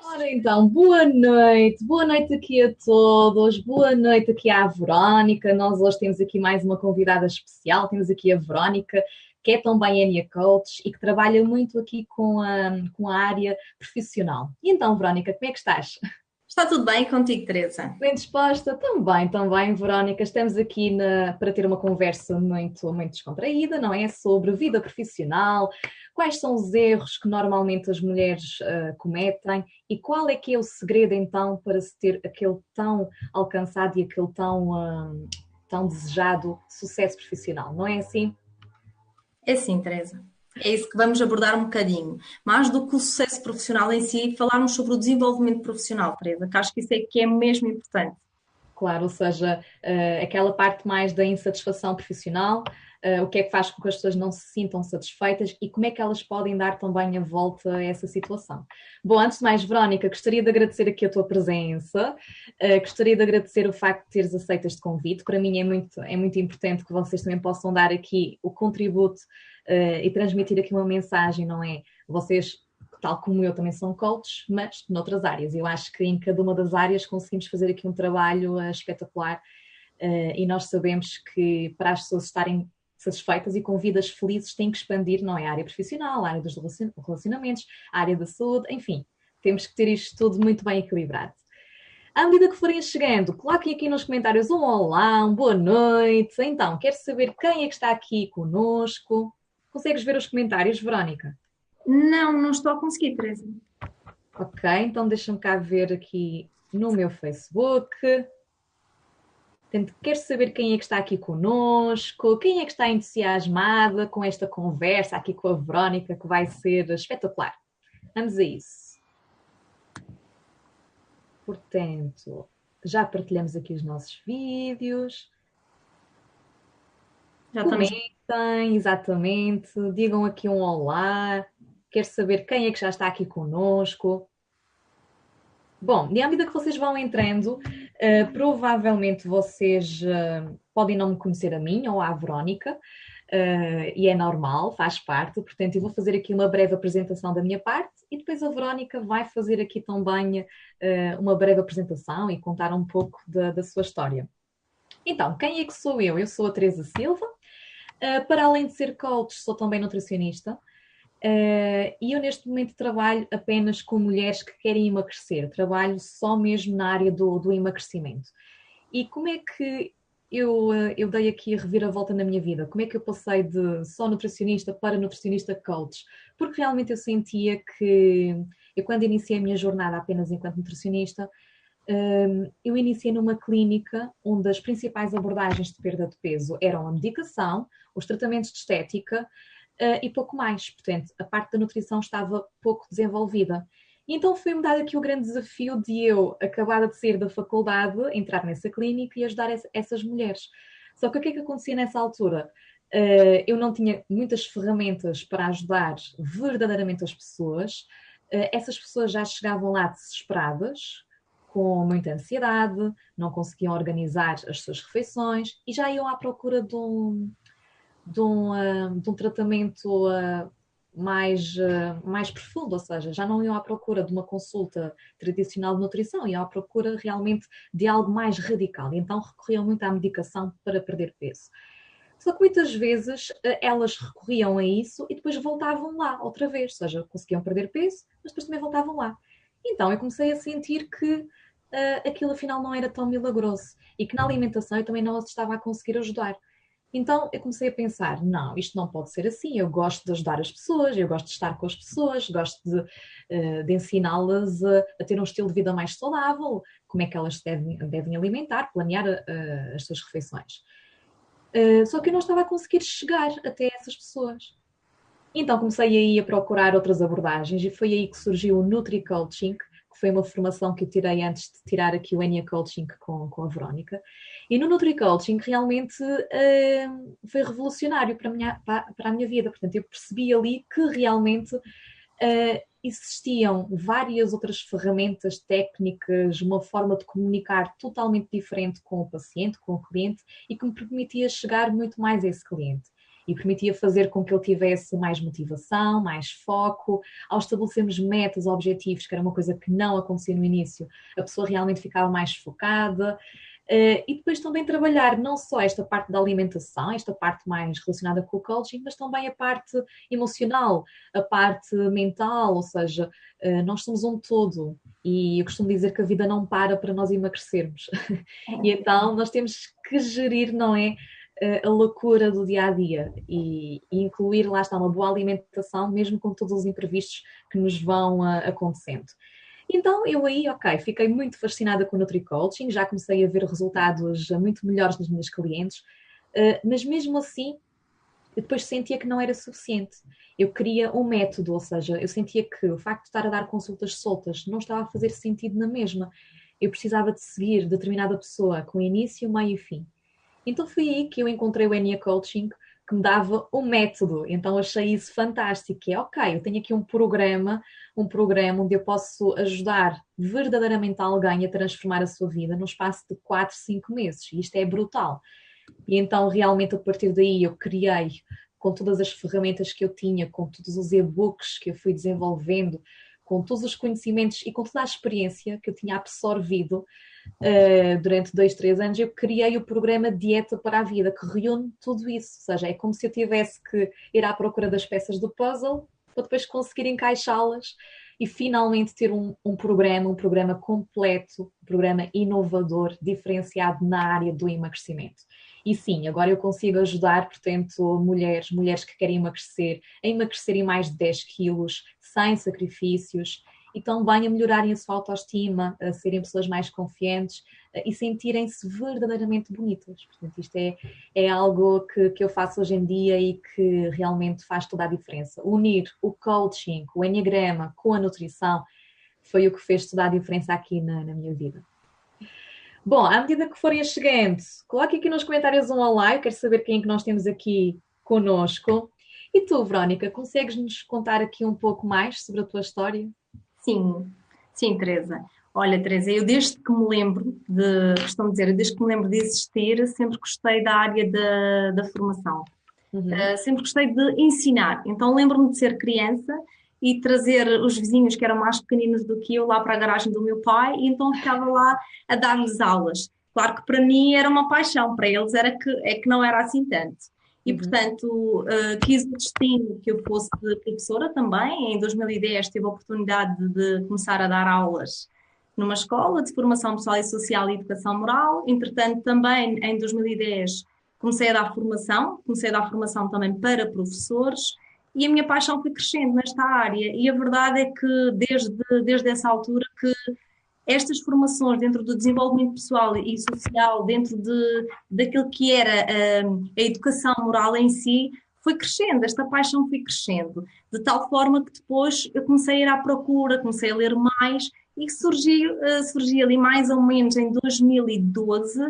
Ora então, boa noite aqui a todos, boa noite aqui à Verónica. Nós hoje temos aqui mais uma convidada especial, temos aqui a Verónica, que é também Enya Coach e que trabalha muito aqui com a área profissional. E então, Verónica, como é que estás? Está tudo bem contigo, Teresa? Bem disposta? Também, Verónica. Estamos aqui para ter uma conversa muito descontraída, não é? Sobre vida profissional, quais são os erros que normalmente as mulheres cometem e qual é que é o segredo então para se ter aquele tão alcançado e aquele tão desejado sucesso profissional, não é assim? É sim, Teresa. É isso que vamos abordar um bocadinho. Mais do que o sucesso profissional em si, falarmos sobre o desenvolvimento profissional, Teresa, que acho que isso é que é mesmo importante. Claro, ou seja, aquela parte mais da insatisfação profissional, o que é que faz com que as pessoas não se sintam satisfeitas e como é que elas podem dar também a volta a essa situação. Bom, antes de mais, Verónica, gostaria de agradecer aqui a tua presença, gostaria de agradecer o facto de teres aceito este convite. Para mim é muito importante que vocês também possam dar aqui o contributo e transmitir aqui uma mensagem, não é? Vocês tal como eu, também são coaches, mas noutras áreas. Eu acho que em cada uma das áreas conseguimos fazer aqui um trabalho espetacular e nós sabemos que para as pessoas estarem satisfeitas e com vidas felizes têm que expandir, não é? A área profissional, a área dos relacionamentos, a área da saúde, enfim, temos que ter isto tudo muito bem equilibrado. À medida que forem chegando, coloquem aqui nos comentários um olá, um boa noite. Então, quero saber quem é que está aqui conosco. Consegues ver os comentários, Verónica? Não, não estou a conseguir, Teresa. Ok, então deixa-me cá ver aqui no meu Facebook. Portanto, quero saber quem é que está aqui conosco, quem é que está entusiasmada com esta conversa aqui com a Verónica, que vai ser espetacular. Vamos a isso. Portanto, já partilhamos aqui os nossos vídeos. Já estamos. Comentem, exatamente. Digam aqui um olá. Quero saber quem é que já está aqui conosco. Bom, e à medida que vocês vão entrando, provavelmente vocês podem não me conhecer a mim ou à Verónica, e é normal, faz parte. Portanto, eu vou fazer aqui uma breve apresentação da minha parte e depois a Verónica vai fazer aqui também uma breve apresentação e contar um pouco da sua história. Então, quem é que sou eu? Eu sou a Teresa Silva. Para além de ser coach, sou também nutricionista. E eu neste momento trabalho apenas com mulheres que querem emagrecer, trabalho só mesmo na área do emagrecimento. E como é que eu dei aqui a reviravolta na minha vida? Como é que eu passei de só nutricionista para nutricionista coach? Porque realmente eu sentia que eu quando iniciei a minha jornada apenas enquanto nutricionista, eu iniciei numa clínica onde as principais abordagens de perda de peso eram a medicação, os tratamentos de estética, e pouco mais. Portanto, a parte da nutrição estava pouco desenvolvida. E então foi-me dado aqui o grande desafio de eu, acabada de sair da faculdade, entrar nessa clínica e ajudar essas mulheres. Só que o que é que acontecia nessa altura? Eu não tinha muitas ferramentas para ajudar verdadeiramente as pessoas. Essas pessoas já chegavam lá desesperadas, com muita ansiedade, não conseguiam organizar as suas refeições e já iam à procura de um tratamento mais profundo, ou seja, já não iam à procura de uma consulta tradicional de nutrição, iam à procura realmente de algo mais radical. Então recorriam muito à medicação para perder peso. Só que muitas vezes elas recorriam a isso e depois voltavam lá outra vez, ou seja, conseguiam perder peso, mas depois também voltavam lá. Então eu comecei a sentir que aquilo afinal não era tão milagroso e que na alimentação eu também não as estava a conseguir ajudar. Então eu comecei a pensar, não, isto não pode ser assim, eu gosto de ajudar as pessoas, eu gosto de estar com as pessoas, gosto de ensiná-las a ter um estilo de vida mais saudável, como é que elas se devem alimentar, planear as suas refeições. Só que eu não estava a conseguir chegar até essas pessoas. Então comecei aí a procurar outras abordagens e foi aí que surgiu o Nutri-Coaching, que foi uma formação que eu tirei antes de tirar aqui o Enia Coaching com a Verónica. E no Nutri-Coaching realmente foi revolucionário para a minha vida. Portanto, eu percebi ali que realmente existiam várias outras ferramentas, técnicas, uma forma de comunicar totalmente diferente com o paciente, com o cliente, e que me permitia chegar muito mais a esse cliente. E permitia fazer com que ele tivesse mais motivação, mais foco. Ao estabelecermos metas, objetivos, que era uma coisa que não acontecia no início, a pessoa realmente ficava mais focada. E depois também trabalhar não só esta parte da alimentação, esta parte mais relacionada com o coaching, mas também a parte emocional, a parte mental, ou seja, nós somos um todo e eu costumo dizer que a vida não para nós emagrecermos. E então nós temos que gerir, não é? A loucura do dia a dia e incluir, lá está, uma boa alimentação, mesmo com todos os imprevistos que nos vão acontecendo. Então eu aí, ok, fiquei muito fascinada com o Nutri-Coaching, já comecei a ver resultados muito melhores nas minhas clientes, mas mesmo assim eu depois sentia que não era suficiente. Eu queria um método, ou seja, eu sentia que o facto de estar a dar consultas soltas não estava a fazer sentido na mesma. Eu precisava de seguir determinada pessoa com início, meio e fim. Então foi aí que eu encontrei o Enia Coaching, que me dava um método. Então achei isso fantástico, que é ok, eu tenho aqui um programa onde eu posso ajudar verdadeiramente alguém a transformar a sua vida num espaço de 4, 5 meses. E isto é brutal. E então realmente a partir daí eu criei, com todas as ferramentas que eu tinha, com todos os e-books que eu fui desenvolvendo, com todos os conhecimentos e com toda a experiência que eu tinha absorvido durante 2, 3 anos, eu criei o programa Dieta para a Vida, que reúne tudo isso. Ou seja, é como se eu tivesse que ir à procura das peças do puzzle para depois conseguir encaixá-las e finalmente ter um programa completo, um programa inovador, diferenciado na área do emagrecimento. E sim, agora eu consigo ajudar, portanto, mulheres que querem emagrecer, a emagrecerem mais de 10 quilos, sem sacrifícios, e também a melhorarem a sua autoestima, a serem pessoas mais confiantes e sentirem-se verdadeiramente bonitas. Portanto, isto é algo que eu faço hoje em dia e que realmente faz toda a diferença. Unir o coaching, o enneagrama com a nutrição foi o que fez toda a diferença aqui na minha vida. Bom, à medida que forem chegando, coloque aqui nos comentários um olá, eu quero saber quem é que nós temos aqui conosco. E tu, Verónica, consegues-nos contar aqui um pouco mais sobre a tua história? Sim, sim, Teresa. Olha, Teresa, eu desde que me lembro costumo dizer, eu desde que me lembro de existir, sempre gostei da área da formação. Sempre gostei de ensinar. Então lembro-me de ser criança e trazer os vizinhos que eram mais pequeninos do que eu lá para a garagem do meu pai e então ficava lá a dar-lhes aulas. Claro que para mim era uma paixão, para eles é que não era assim tanto. E, portanto, quis o destino que eu fosse professora também. Em 2010 tive a oportunidade de começar a dar aulas numa escola de formação pessoal e social e educação moral. Entretanto, também em 2010 comecei a dar formação também para professores e a minha paixão foi crescendo nesta área. E a verdade é que desde essa altura que estas formações dentro do desenvolvimento pessoal e social, dentro daquilo que era a educação moral em si, foi crescendo, esta paixão foi crescendo, de tal forma que depois eu comecei a ir à procura, comecei a ler mais e surgiu ali mais ou menos em 2012,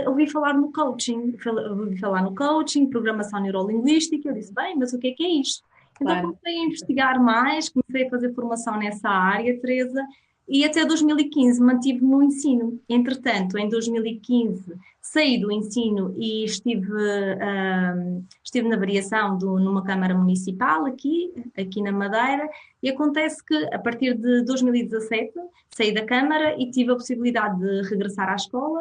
ouvi falar no coaching, programação neurolinguística, eu disse, bem, mas o que é isto? Então Claro. comecei a investigar mais, comecei a fazer formação nessa área, Teresa, e até 2015 mantive no ensino. Entretanto, em 2015 saí do ensino e estive na variação numa Câmara Municipal aqui na Madeira, e acontece que a partir de 2017 saí da Câmara e tive a possibilidade de regressar à escola.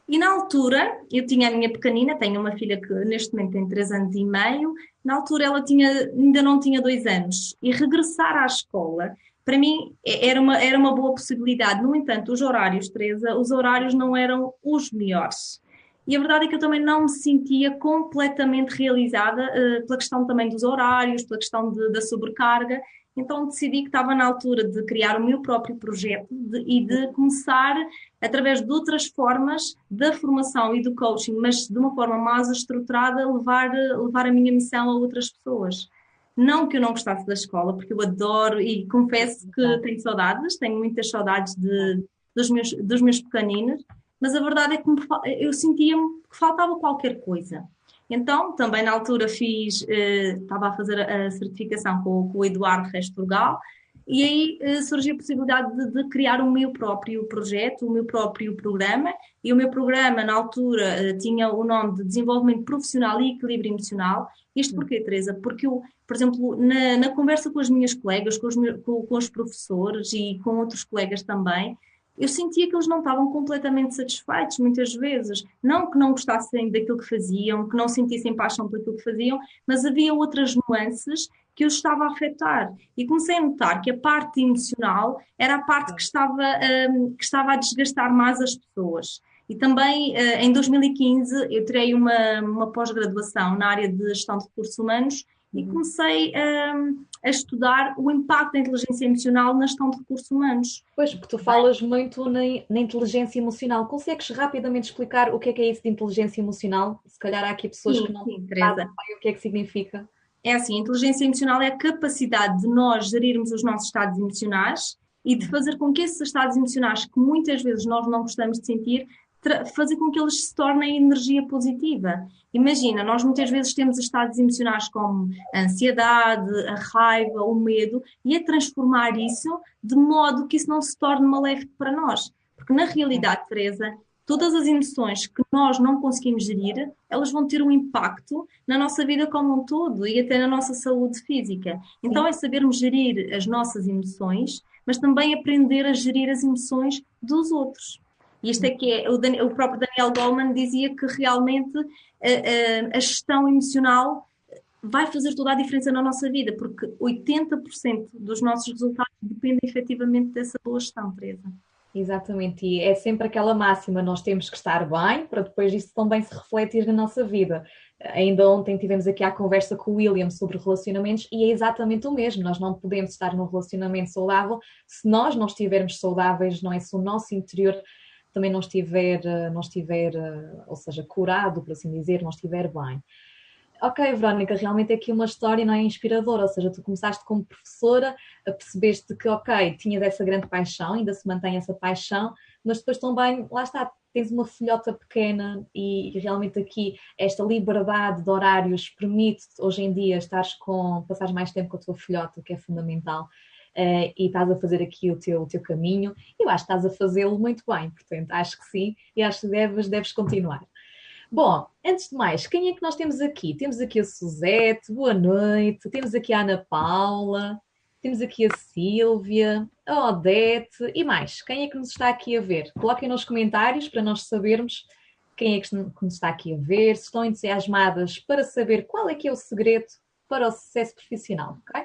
E na altura, eu tinha a minha pequenina, tenho uma filha que neste momento tem 3 anos e meio, na altura ela ainda não tinha 2 anos, e regressar à escola, para mim, era uma boa possibilidade. No entanto, os horários, Teresa, os horários não eram os melhores. E a verdade é que eu também não me sentia completamente realizada, pela questão também dos horários, pela questão da sobrecarga. Então decidi que estava na altura de criar o meu próprio projeto e de começar, através de outras formas da formação e do coaching, mas de uma forma mais estruturada, levar a minha missão a outras pessoas. Não que eu não gostasse da escola, porque eu adoro e confesso que tenho saudades, tenho muitas saudades dos meus pequeninos, mas a verdade é que eu sentia-me que faltava qualquer coisa. Então, também na altura estava a fazer a certificação com o Eduardo Reis Portugal, e aí surgiu a possibilidade de criar o meu próprio projeto, o meu próprio programa, e o meu programa na altura tinha o nome de Desenvolvimento Profissional e Equilíbrio Emocional. Isto porquê, Teresa? Porque eu, por exemplo, na conversa com as minhas colegas, com os professores e com outros colegas também, eu sentia que eles não estavam completamente satisfeitos, muitas vezes. Não que não gostassem daquilo que faziam, que não sentissem paixão por aquilo que faziam, mas havia outras nuances que os estava a afetar. E comecei a notar que a parte emocional era a parte que estava a desgastar mais as pessoas. E também, em 2015, eu tirei uma pós-graduação na área de gestão de recursos humanos e comecei a estudar o impacto da inteligência emocional na gestão de recursos humanos. Pois, porque tu falas muito na inteligência emocional. Consegues rapidamente explicar o que é isso de inteligência emocional? Se calhar há aqui pessoas que não sabem o que é que significa. É assim, a inteligência emocional é a capacidade de nós gerirmos os nossos estados emocionais e de fazer com que esses estados emocionais, que muitas vezes nós não gostamos de sentir, fazer com que eles se tornem energia positiva. Imagina, nós muitas vezes temos estados emocionais como a ansiedade, a raiva, o medo, e a transformar isso de modo que isso não se torne maléfico para nós. Porque na realidade, Teresa, todas as emoções que nós não conseguimos gerir, elas vão ter um impacto na nossa vida como um todo e até na nossa saúde física. Então é sabermos gerir as nossas emoções, mas também aprender a gerir as emoções dos outros. E isto é que o próprio Daniel Goleman dizia que realmente a gestão emocional vai fazer toda a diferença na nossa vida, porque 80% dos nossos resultados dependem efetivamente dessa boa gestão, Teresa. Exatamente, e é sempre aquela máxima, nós temos que estar bem para depois isso também se refletir na nossa vida. Ainda ontem tivemos aqui a conversa com o William sobre relacionamentos e é exatamente o mesmo, nós não podemos estar num relacionamento saudável se nós não estivermos saudáveis, não é? Se o nosso interior também não estiver, ou seja, curado, por assim dizer, não estiver bem. Ok, Verónica, realmente é aqui uma história não é inspiradora, ou seja, tu começaste como professora, percebeste que, ok, tinhas essa grande paixão, ainda se mantém essa paixão, mas depois também, lá está, tens uma filhota pequena e realmente aqui esta liberdade de horários permite-te hoje em dia passares mais tempo com a tua filhota, o que é fundamental. E estás a fazer aqui o teu caminho. Eu acho que estás a fazê-lo muito bem, portanto, acho que sim, e acho que deves continuar. Bom, antes de mais, quem é que nós temos aqui? Temos aqui a Suzete, boa noite, temos aqui a Ana Paula, temos aqui a Sílvia, a Odete e mais. Quem é que nos está aqui a ver? Coloquem nos comentários para nós sabermos quem é que nos está aqui a ver, se estão entusiasmadas para saber qual é que é o segredo para o sucesso profissional, ok?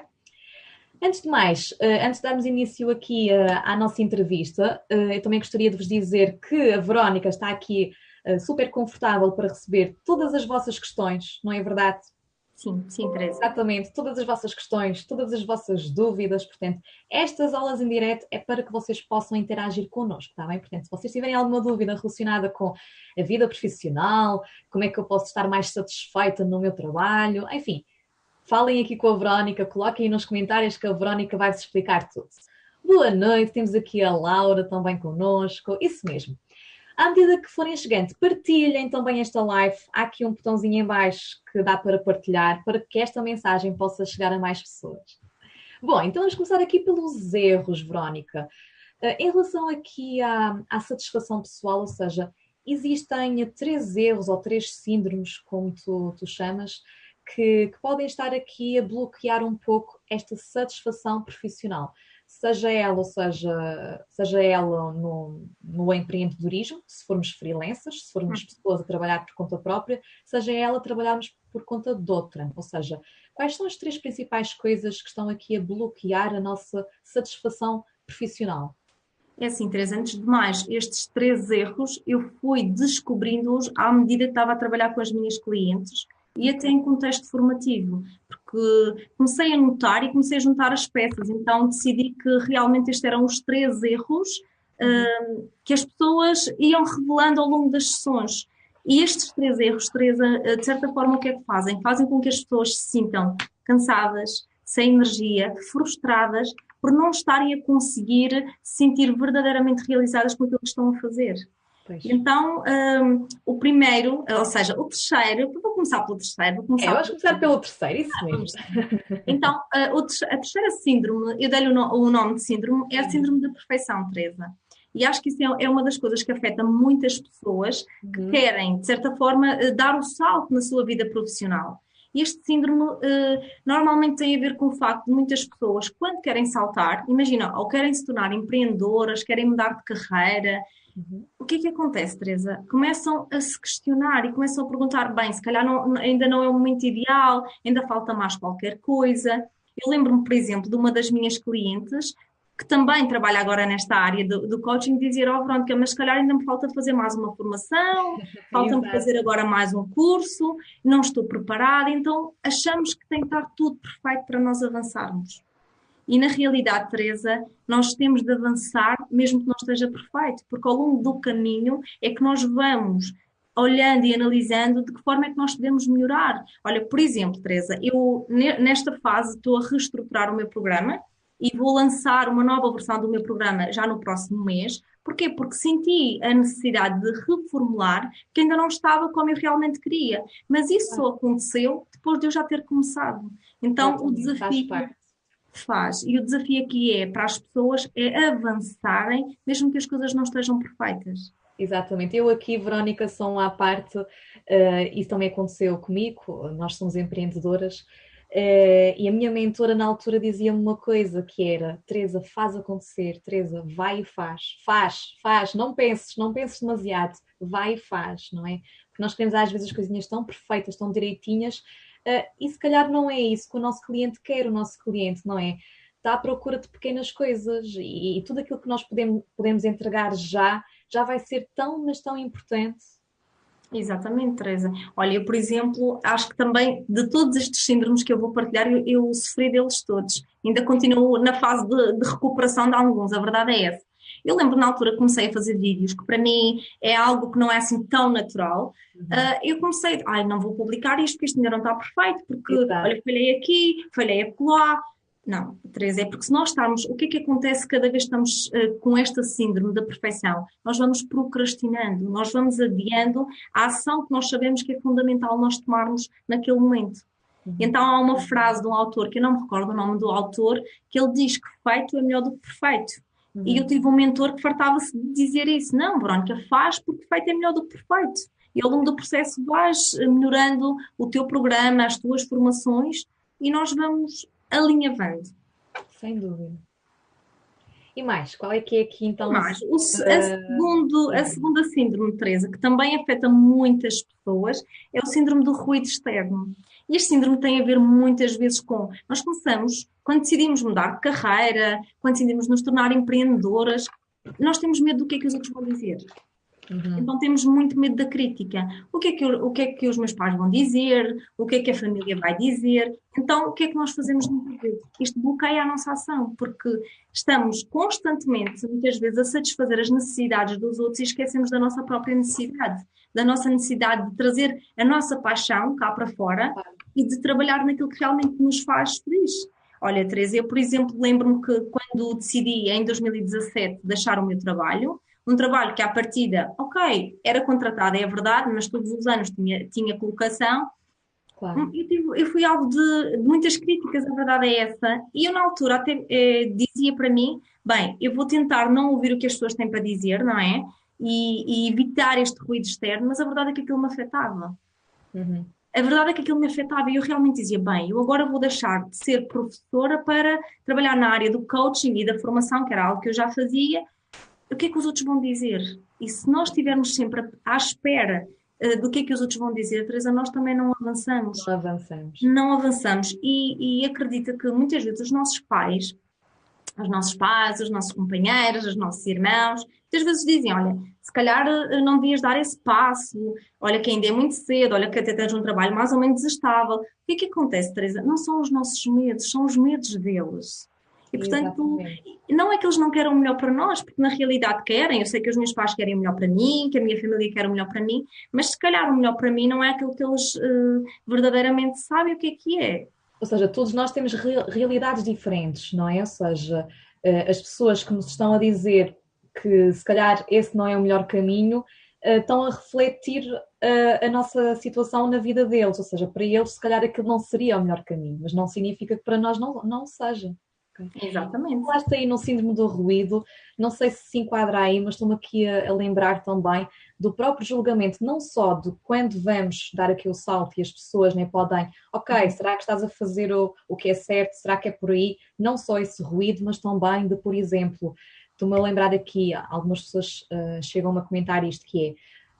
Antes de mais, antes de darmos início aqui à nossa entrevista, eu também gostaria de vos dizer que a Verónica está aqui super confortável para receber todas as vossas questões, não é verdade? Sim, Teresa. Exatamente, todas as vossas questões, todas as vossas dúvidas, portanto, estas aulas em direto é para que vocês possam interagir connosco, está bem? Portanto, se vocês tiverem alguma dúvida relacionada com a vida profissional, como é que eu posso estar mais satisfeita no meu trabalho, enfim, falem aqui com a Verónica, coloquem aí nos comentários que a Verónica vai-vos explicar tudo. Boa noite, temos aqui a Laura também connosco, isso mesmo. À medida que forem chegando, partilhem também esta live. Há aqui um botãozinho em baixo que dá para partilhar, para que esta mensagem possa chegar a mais pessoas. Bom, então vamos começar aqui pelos erros, Verónica. Em relação aqui à satisfação pessoal, ou seja, existem 3 erros ou 3 síndromes, como tu chamas, que podem estar aqui a bloquear um pouco esta satisfação profissional. Seja ela no empreendedorismo, se formos freelancers, se formos pessoas a trabalhar por conta própria, seja ela trabalharmos por conta de outra. Ou seja, quais são as 3 principais coisas que estão aqui a bloquear a nossa satisfação profissional? É assim, Teresa, antes de mais, estes 3 erros eu fui descobrindo-os à medida que estava a trabalhar com as minhas clientes e até em contexto formativo, porque comecei a notar e comecei a juntar as peças, então decidi que realmente estes eram os 3 erros que as pessoas iam revelando ao longo das sessões. E estes 3 erros, Teresa, de certa forma, o que é que fazem? Fazem com que as pessoas se sintam cansadas, sem energia, frustradas, por não estarem a conseguir se sentir verdadeiramente realizadas com aquilo que estão a fazer. Pois. Então, o primeiro, ou seja, o terceiro, vou começar pelo terceiro. Vamos começar pelo terceiro, isso mesmo. Então, a terceira síndrome, eu dei-lhe o nome de síndrome, é a síndrome da perfeição, Teresa. E acho que isso é uma das coisas que afeta muitas pessoas que querem, de certa forma, dar o salto na sua vida profissional. Este síndrome normalmente tem a ver com o facto de muitas pessoas, quando querem saltar, imagina, ou querem se tornar empreendedoras, querem mudar de carreira, o que é que acontece, Teresa? Começam a se questionar e começam a perguntar, bem, se calhar ainda não é o momento ideal, ainda falta mais qualquer coisa. Eu lembro-me, por exemplo, de uma das minhas clientes que também trabalha agora nesta área do coaching, dizer, Verónica, mas se calhar ainda me falta fazer mais uma formação, falta-me fazer agora mais um curso, não estou preparada, então achamos que tem que estar tudo perfeito para nós avançarmos. E na realidade, Teresa, nós temos de avançar mesmo que não esteja perfeito, porque ao longo do caminho é que nós vamos olhando e analisando de que forma é que nós podemos melhorar. Olha, por exemplo, Teresa, eu nesta fase estou a reestruturar o meu programa e vou lançar uma nova versão do meu programa já no próximo mês. Porquê? Porque senti a necessidade de reformular, que ainda não estava como eu realmente queria. Mas isso só aconteceu depois de eu já ter começado. Então, o desafio faz. E o desafio aqui é, para as pessoas, é avançarem, mesmo que as coisas não estejam perfeitas. Exatamente. Eu aqui, Verónica, sou à parte, isso também aconteceu comigo, nós somos empreendedoras, e a minha mentora na altura dizia-me uma coisa que era, Teresa, faz acontecer, Teresa, vai e faz, não penses demasiado, vai e faz, não é? Porque nós queremos às vezes as coisinhas tão perfeitas, tão direitinhas, e se calhar não é isso que o nosso cliente quer, o nosso cliente, não é? Está à procura de pequenas coisas e tudo aquilo que nós podemos entregar já vai ser tão, mas tão importante. Exatamente, Teresa. Olha, eu, por exemplo, acho que também de todos estes síndromes que eu vou partilhar, eu sofri deles todos. Ainda continuo na fase de recuperação de alguns, a verdade é essa. Eu lembro na altura que comecei a fazer vídeos, que para mim é algo que não é assim tão natural. Eu comecei, não vou publicar isto porque isto ainda não está perfeito, porque, olha, falhei aqui, falhei acolá. Não, Teresa, é porque se nós estamos, o que é que acontece cada vez que estamos com esta síndrome da perfeição? Nós vamos procrastinando, nós vamos adiando a ação que nós sabemos que é fundamental nós tomarmos naquele momento. Então há uma frase de um autor, que eu não me recordo o nome do autor, que ele diz que feito é melhor do que perfeito. E eu tive um mentor que fartava-se de dizer isso. Não, Verónica, faz porque feito é melhor do que perfeito. E ao longo do processo vais melhorando o teu programa, as tuas formações e nós vamos alinhavando. Sem dúvida. E mais? Qual é que é aqui então? Mais, a segunda síndrome, Teresa, que também afeta muitas pessoas, é o síndrome do ruído externo. E este síndrome tem a ver muitas vezes com... Nós começamos, quando decidimos mudar de carreira, quando decidimos nos tornar empreendedoras, nós temos medo do que é que os outros vão dizer. Então temos muito medo da crítica. O que é que os meus pais vão dizer? O que é que a família vai dizer? Então, o que é que nós fazemos muitas vezes? Isto bloqueia a nossa ação, porque estamos constantemente, muitas vezes, a satisfazer as necessidades dos outros e esquecemos da nossa própria necessidade, da nossa necessidade de trazer a nossa paixão cá para fora e de trabalhar naquilo que realmente nos faz feliz. Olha, Teresa, eu, por exemplo, lembro-me que quando decidi, em 2017, deixar o meu trabalho, um trabalho que à partida, ok, era contratada, é verdade, mas todos os anos tinha colocação. Claro. Eu fui alvo de muitas críticas, a verdade é essa. E eu, na altura, até dizia para mim: bem, eu vou tentar não ouvir o que as pessoas têm para dizer, não é? E evitar este ruído externo, mas a verdade é que aquilo me afetava. Uhum. A verdade é que aquilo me afetava e eu realmente dizia: bem, eu agora vou deixar de ser professora para trabalhar na área do coaching e da formação, que era algo que eu já fazia. O que é que os outros vão dizer? E se nós estivermos sempre à espera do que os outros vão dizer, Teresa, nós também não avançamos. Não avançamos. Não avançamos. E acredita que muitas vezes os nossos pais, os nossos companheiros, os nossos irmãos, muitas vezes dizem: olha, se calhar não devias dar esse passo, olha que ainda é muito cedo, olha que até tens um trabalho mais ou menos estável. O que é que acontece, Teresa? Não são os nossos medos, são os medos deles. E, portanto, Exatamente. não é que eles não querem o melhor para nós, porque na realidade querem. Eu sei que os meus pais querem o melhor para mim, que a minha família quer o melhor para mim, mas se calhar o melhor para mim não é aquilo que eles verdadeiramente sabem o que é que é. Ou seja, todos nós temos realidades diferentes, não é? Ou seja, as pessoas que nos estão a dizer que se calhar esse não é o melhor caminho, estão a refletir a nossa situação na vida deles. Ou seja, para eles se calhar aquilo não seria o melhor caminho, mas não significa que para nós não seja. Okay? Exatamente. Falaste aí no síndrome do ruído, não sei se enquadra aí, mas estou-me aqui a lembrar também do próprio julgamento, não só de quando vamos dar aqui o salto e as pessoas nem podem, ok, será que estás a fazer o que é certo, será que é por aí? Não só esse ruído, mas também de, por exemplo, estou-me a lembrar aqui, algumas pessoas chegam-me a comentar isto, que é: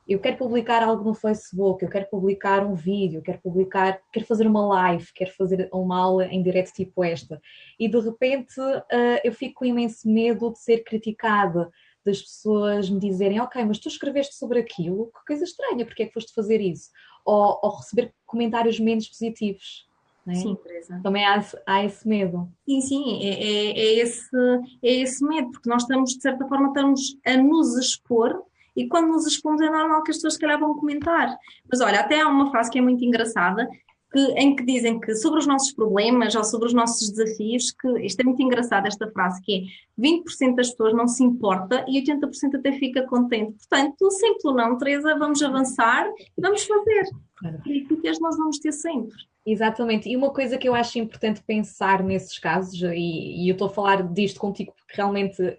eu quero publicar algo no Facebook, eu quero publicar um vídeo, quero fazer uma live, quero fazer uma aula em direto tipo esta. E de repente eu fico com imenso medo de ser criticada, das pessoas me dizerem: ok, mas tu escreveste sobre aquilo, que coisa estranha, porque é que foste fazer isso? Ou receber comentários menos positivos, não é? Sim, Teresa. Também há esse medo. Sim, sim, é esse medo, porque nós estamos, de certa forma, estamos a nos expor e quando nos expomos é normal que as pessoas, se calhar, vão comentar. Mas olha, até há uma frase que é muito engraçada, em que dizem que sobre os nossos problemas ou sobre os nossos desafios, que isto é muito engraçado, esta frase, que é 20% das pessoas não se importa e 80% até fica contente. Portanto, sim ou não, Teresa, vamos avançar e vamos fazer. Claro. Críticas nós vamos ter sempre. Exatamente, e uma coisa que eu acho importante pensar nesses casos, e eu estou a falar disto contigo porque realmente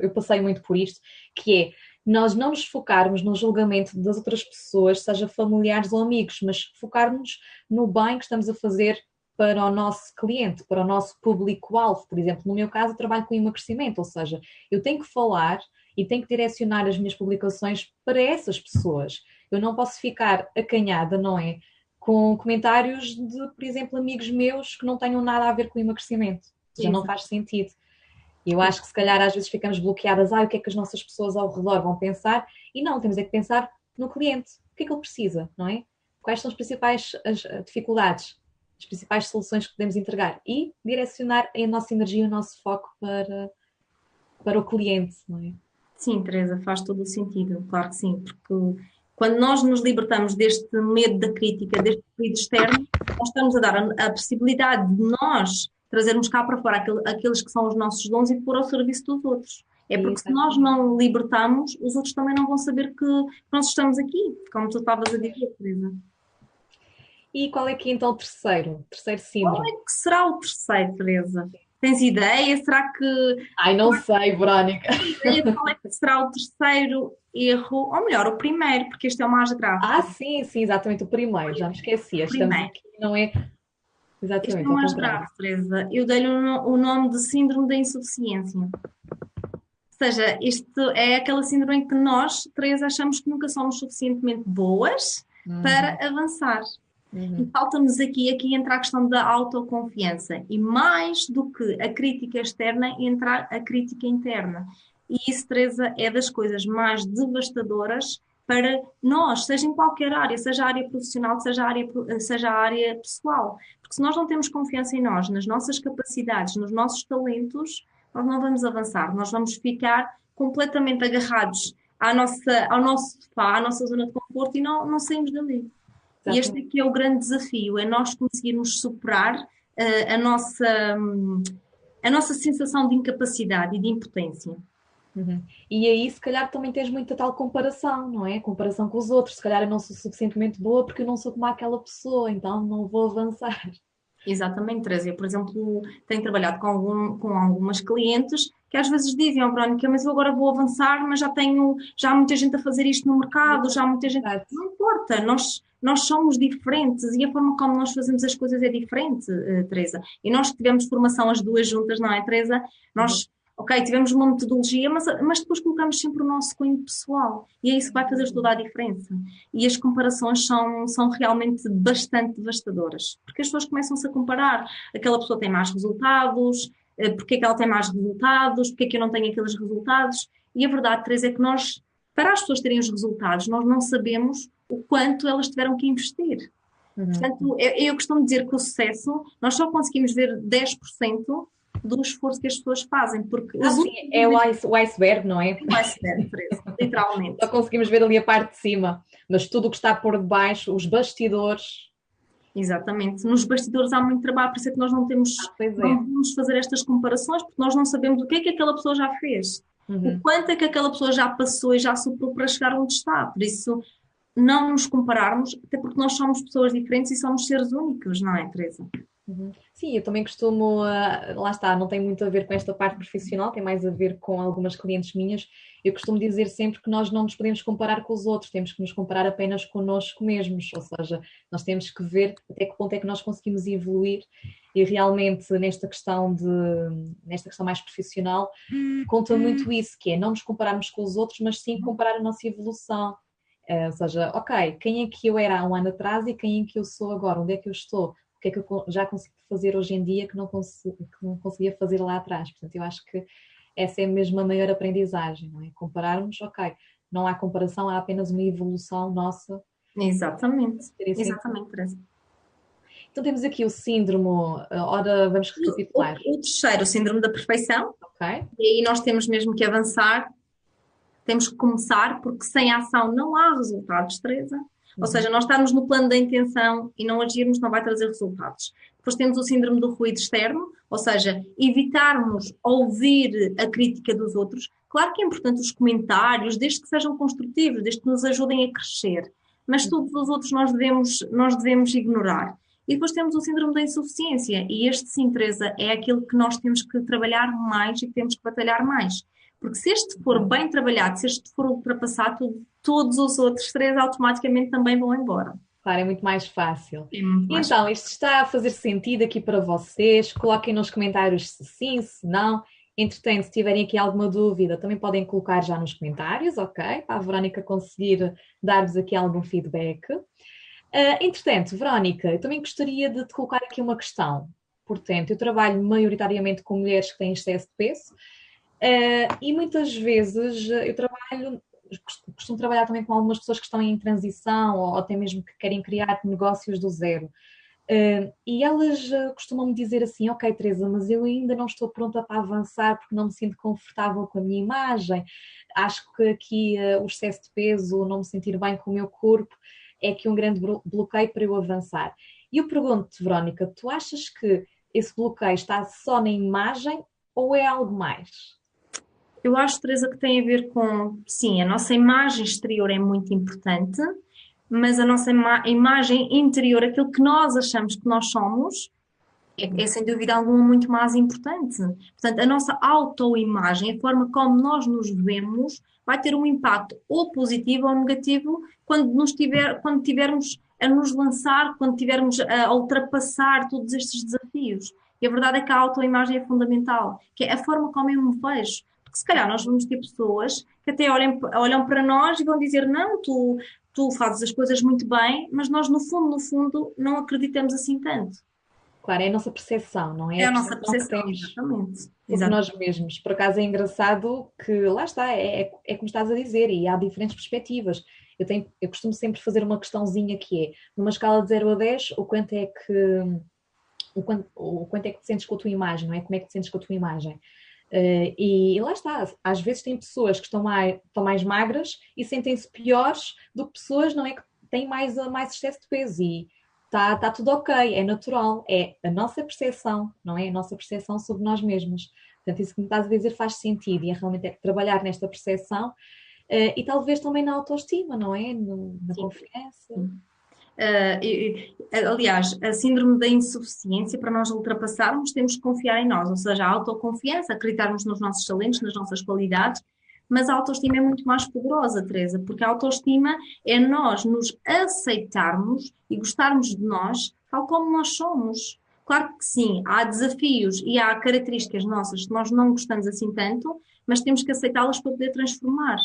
eu passei muito por isto, que é nós não nos focarmos no julgamento das outras pessoas, seja familiares ou amigos, mas focarmos no bem que estamos a fazer para o nosso cliente, para o nosso público-alvo. Por exemplo, no meu caso, eu trabalho com emagrecimento, ou seja, eu tenho que falar e tenho que direcionar as minhas publicações para essas pessoas. Eu não posso ficar acanhada, não é? Com comentários de, por exemplo, amigos meus que não tenham nada a ver com o emagrecimento. Já não faz sentido. E eu acho que se calhar às vezes ficamos bloqueadas: o que é que as nossas pessoas ao redor vão pensar? E não, temos é que pensar no cliente. O que é que ele precisa, não é? Quais são as principais dificuldades, as principais soluções que podemos entregar? E direcionar a nossa energia, o nosso foco para o cliente, não é? Sim, Teresa, faz todo o sentido, claro que sim, porque quando nós nos libertamos deste medo da crítica, deste ruído externo, nós estamos a dar a possibilidade de nós trazermos cá para fora aqueles que são os nossos dons e de pôr ao serviço dos outros. É porque se nós não libertamos, os outros também não vão saber que nós estamos aqui, como tu estavas a dizer, Teresa. E qual é que é então o terceiro Qual síndrome? é que será o terceiro, Teresa? Tens ideia? Será que Ai, não sei, Verónica. qual é que será o terceiro erro? Ou melhor, o primeiro, porque este é o mais grave. Sim, exatamente, o primeiro, já me esqueci. Estamos Primeiro. aqui, não é? Este é Exatamente, o ao mais contrário. grave, Teresa. Eu dei-lhe o nome de síndrome da insuficiência. Ou seja, isto é aquela síndrome em que nós, Teresa, achamos que nunca somos suficientemente boas para avançar. E falta-nos aqui entra a questão da autoconfiança. E mais do que a crítica externa, entra a crítica interna. E isso, Teresa, é das coisas mais devastadoras para nós, seja em qualquer área, seja a área profissional, seja a área pessoal. Porque se nós não temos confiança em nós, nas nossas capacidades, nos nossos talentos, nós não vamos avançar. Nós vamos ficar completamente agarrados ao nosso sofá, à nossa zona de conforto e não saímos dali. E este aqui é o grande desafio, é nós conseguirmos superar a nossa sensação de incapacidade e de impotência. Uhum. E aí, se calhar, também tens muita tal comparação, não é? Comparação com os outros. Se calhar eu não sou suficientemente boa porque eu não sou como aquela pessoa, então não vou avançar. Exatamente, Teresa. Eu, por exemplo, tenho trabalhado com algumas clientes que às vezes dizem, oh, Verónica, mas eu agora vou avançar, mas já há muita gente a fazer isto no mercado, já há muita gente. Exato. Não importa, nós somos diferentes e a forma como nós fazemos as coisas é diferente, Teresa. E nós que tivemos formação as duas juntas, não é, Teresa? Uhum. Nós, ok, tivemos uma metodologia, mas depois colocamos sempre o nosso cunho pessoal e é isso que vai fazer toda a diferença. E as comparações são realmente bastante devastadoras, porque as pessoas começam-se a comparar. Aquela pessoa tem mais resultados, porque é que ela tem mais resultados, porque é que eu não tenho aqueles resultados. E a verdade, Teresa, é que nós, para as pessoas terem os resultados, nós não sabemos o quanto elas tiveram que investir. Uhum. Portanto, eu costumo dizer que o sucesso, nós só conseguimos ver 10% do esforço que as pessoas fazem, porque Ah, os sim, últimos é o iceberg, não é? não é sério, Teresa, literalmente. Só conseguimos ver ali a parte de cima, mas tudo o que está por debaixo, os bastidores. Exatamente. Nos bastidores há muito trabalho, por isso é que nós Ah, pois não é. vamos fazer estas comparações, porque nós não sabemos o que é que aquela pessoa já fez, o Uhum. quanto é que aquela pessoa já passou e já superou para chegar onde está. Por isso, não nos compararmos, até porque nós somos pessoas diferentes e somos seres únicos, não é, Teresa? Uhum. Sim, eu também costumo, lá está, não tem muito a ver com esta parte profissional, tem mais a ver com algumas clientes minhas. Eu costumo dizer sempre que nós não nos podemos comparar com os outros, temos que nos comparar apenas connosco mesmos, ou seja, nós temos que ver até que ponto é que nós conseguimos evoluir e realmente nesta questão mais profissional, conta muito isso, que é não nos compararmos com os outros, mas sim comparar a nossa evolução. Ou seja, ok, quem é que eu era há um ano atrás e quem é que eu sou agora? Onde é que eu estou? O que é que eu já consigo fazer hoje em dia que não conseguia fazer lá atrás? Portanto, eu acho que essa é mesmo a maior aprendizagem, não é? Compararmos, ok, não há comparação, há apenas uma evolução nossa. Exatamente, Ter isso em conta. exatamente, Teresa. Então temos aqui o síndrome, ora vamos recapitular, O terceiro, o síndrome da perfeição, ok? e aí nós temos mesmo que avançar. Temos que começar, porque sem ação não há resultados, Teresa. Ou Uhum. seja, nós estamos no plano da intenção e não agirmos não vai trazer resultados. Depois temos o síndrome do ruído externo, ou seja, evitarmos ouvir a crítica dos outros. Claro que é importante os comentários, desde que sejam construtivos, desde que nos ajudem a crescer. Mas todos os outros nós devemos ignorar. E depois temos o síndrome da insuficiência. E este, sim, Teresa, é aquilo que nós temos que trabalhar mais e que temos que batalhar mais. Porque se este for bem trabalhado, se este for ultrapassado, todos os outros três automaticamente também vão embora. Claro, é muito mais fácil. É muito mais Então, isto está a fazer sentido aqui para vocês? Coloquem nos comentários se sim, se não. Entretanto, se tiverem aqui alguma dúvida, também podem colocar já nos comentários, ok? Para a Verónica conseguir dar-vos aqui algum feedback. Entretanto, Verónica, eu também gostaria de te colocar aqui uma questão. Portanto, eu trabalho maioritariamente com mulheres que têm excesso de peso e muitas vezes eu costumo trabalhar também com algumas pessoas que estão em transição ou até mesmo que querem criar negócios do zero. E elas costumam-me dizer assim, ok, Teresa, mas eu ainda não estou pronta para avançar porque não me sinto confortável com a minha imagem. Acho que aqui o excesso de peso, não me sentir bem com o meu corpo, é aqui um grande bloqueio para eu avançar. E eu pergunto-te, Verónica, tu achas que esse bloqueio está só na imagem ou é algo mais? Eu acho, Teresa, que tem a ver com, sim, a nossa imagem exterior é muito importante, mas a nossa imagem interior, aquilo que nós achamos que nós somos, é sem dúvida alguma muito mais importante. Portanto, a nossa autoimagem, a forma como nós nos vemos, vai ter um impacto ou positivo ou negativo quando tivermos a nos lançar, quando tivermos a ultrapassar todos estes desafios. E a verdade é que a autoimagem é fundamental, que é a forma como eu me vejo. Porque se calhar nós vamos ter pessoas que até olham para nós e vão dizer, não, tu fazes as coisas muito bem, mas nós no fundo, não acreditamos assim tanto. Claro, é a nossa percepção, não é É a a nossa percepção que percepção, temos exatamente. sobre Exato. nós mesmos. Por acaso é engraçado que, lá está, é como estás a dizer, e há diferentes perspectivas. Eu costumo sempre fazer uma questãozinha que é, numa escala de 0 a 10, o quanto é que te sentes com a tua imagem, não é? Como é que te sentes com a tua imagem? E lá está, às vezes tem pessoas que estão mais magras e sentem-se piores do que pessoas, não é? Que têm mais excesso de peso e está tudo ok, é natural, é a nossa percepção, não é? A nossa percepção sobre nós mesmos. Portanto, isso que me estás a dizer faz sentido e é realmente trabalhar nesta percepção e talvez também na autoestima, não é? Na Sim. confiança. Aliás, a síndrome da insuficiência, para nós ultrapassarmos, temos que confiar em nós, ou seja, a autoconfiança, acreditarmos nos nossos talentos, nas nossas qualidades, mas a autoestima é muito mais poderosa, Teresa, porque a autoestima é nós nos aceitarmos e gostarmos de nós tal como nós somos. Claro que sim, há desafios e há características nossas que nós não gostamos assim tanto, mas temos que aceitá-las para poder transformar.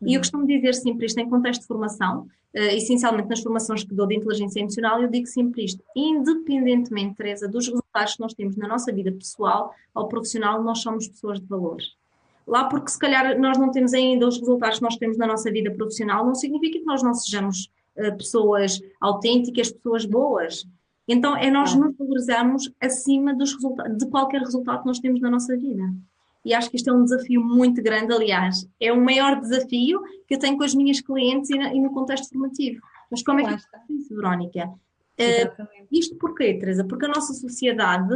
E eu costumo dizer sempre isto em contexto de formação, essencialmente nas formações que dou de inteligência emocional, eu digo sempre isto: independentemente, Teresa, dos resultados que nós temos na nossa vida pessoal ou profissional, nós somos pessoas de valor. Lá porque se calhar nós não temos ainda os resultados que nós temos na nossa vida profissional, não significa que nós não sejamos pessoas autênticas, pessoas boas. Então é nós nos valorizarmos acima dos resultados, de qualquer resultado que nós temos na nossa vida. E acho que isto é um desafio muito grande, aliás, é o maior desafio que eu tenho com as minhas clientes e no contexto formativo. Mas como é que eu faço isso, Verónica? Isto porquê, Teresa? Porque a sociedade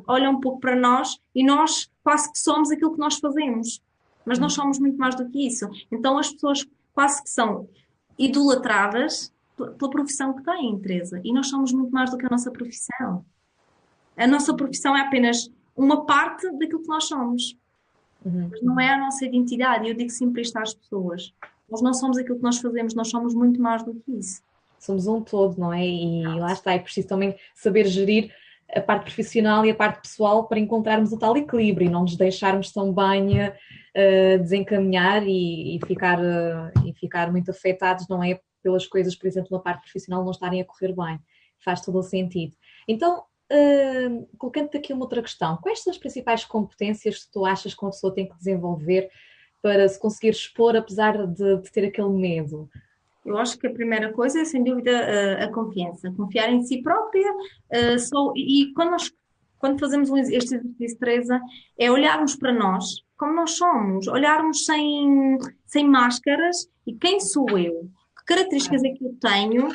olha um pouco para nós e nós quase que somos aquilo que nós fazemos. Mas nós somos muito mais do que isso. Então as pessoas quase que são idolatradas pela profissão que têm, Teresa. E nós somos muito mais do que a nossa profissão. A nossa profissão é apenas uma parte daquilo que nós somos. Mas não é a nossa identidade. E eu digo sempre isto às pessoas. Nós não somos aquilo que nós fazemos, nós somos muito mais do que isso. Somos um todo, não é? E lá está, é preciso também saber gerir a parte profissional e a parte pessoal para encontrarmos o tal equilíbrio e não nos deixarmos também desencaminhar e ficar muito afetados, não é? Pelas coisas, por exemplo, na parte profissional não estarem a correr bem. Faz todo o sentido. Então, colocando-te aqui uma outra questão, quais são as principais competências que tu achas que uma pessoa tem que desenvolver para se conseguir expor, apesar de ter aquele medo? Eu acho que a primeira coisa é, sem dúvida, a confiança. Confiar em si própria. E quando fazemos este exercício, Teresa, é olharmos para nós como nós somos. Olharmos sem máscaras. E quem sou eu? Que características é que eu tenho,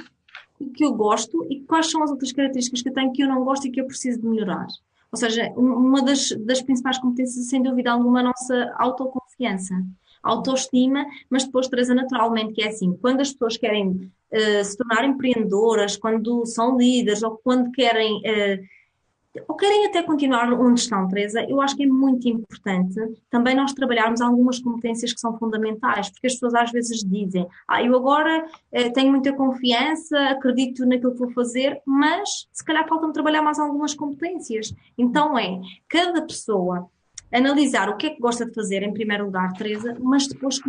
que eu gosto e quais são as outras características que eu tenho que eu não gosto e que eu preciso de melhorar? Ou seja, uma das principais competências, sem dúvida alguma, é a nossa autoconfiança, autoestima, mas depois, Teresa, naturalmente, que é assim, quando as pessoas querem se tornar empreendedoras, quando são líderes ou quando querem, ou querem até continuar onde estão, Teresa, eu acho que é muito importante também nós trabalharmos algumas competências que são fundamentais, porque as pessoas às vezes dizem, eu agora tenho muita confiança, acredito naquilo que vou fazer, mas se calhar falta-me trabalhar mais algumas competências. Então cada pessoa analisar o que é que gosta de fazer, em primeiro lugar, Teresa, mas depois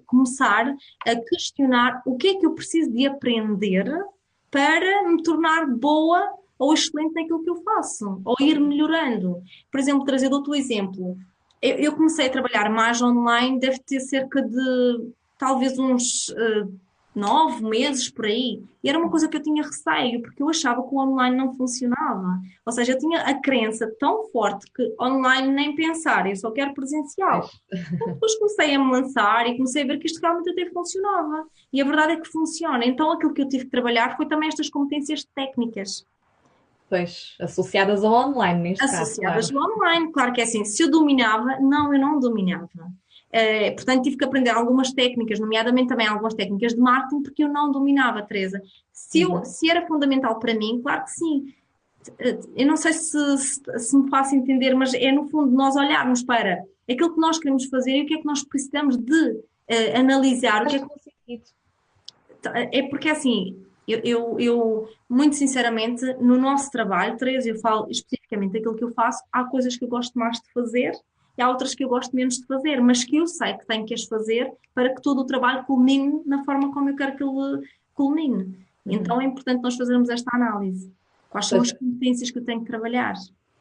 começar a questionar o que é que eu preciso de aprender para me tornar boa ou excelente naquilo que eu faço, ou ir melhorando. Por exemplo, trazer outro exemplo. Eu comecei a trabalhar mais online, deve ter cerca de talvez uns 9 meses por aí. E era uma coisa que eu tinha receio, porque eu achava que o online não funcionava. Ou seja, eu tinha a crença tão forte que online nem pensar, eu só quero presencial. Depois comecei a me lançar e comecei a ver que isto realmente até funcionava. E a verdade é que funciona. Então aquilo que eu tive que trabalhar foi também estas competências técnicas. Pois, associadas ao online, neste caso. Associadas ao online, claro que é assim. Se eu dominava, não, eu não dominava. Portanto, tive que aprender algumas técnicas, nomeadamente também algumas técnicas de marketing, porque eu não dominava, Teresa. Se era fundamental para mim, claro que sim. Eu não sei se me faço entender, mas é no fundo nós olharmos para aquilo que nós queremos fazer e o que é que nós precisamos de analisar. O que é porque assim, eu, muito sinceramente, no nosso trabalho, Teresa, eu falo especificamente daquilo que eu faço, há coisas que eu gosto mais de fazer e há outras que eu gosto menos de fazer, mas que eu sei que tenho que as fazer para que todo o trabalho culmine na forma como eu quero que ele culmine. Então é importante nós fazermos esta análise. Quais são as competências que eu tenho que trabalhar?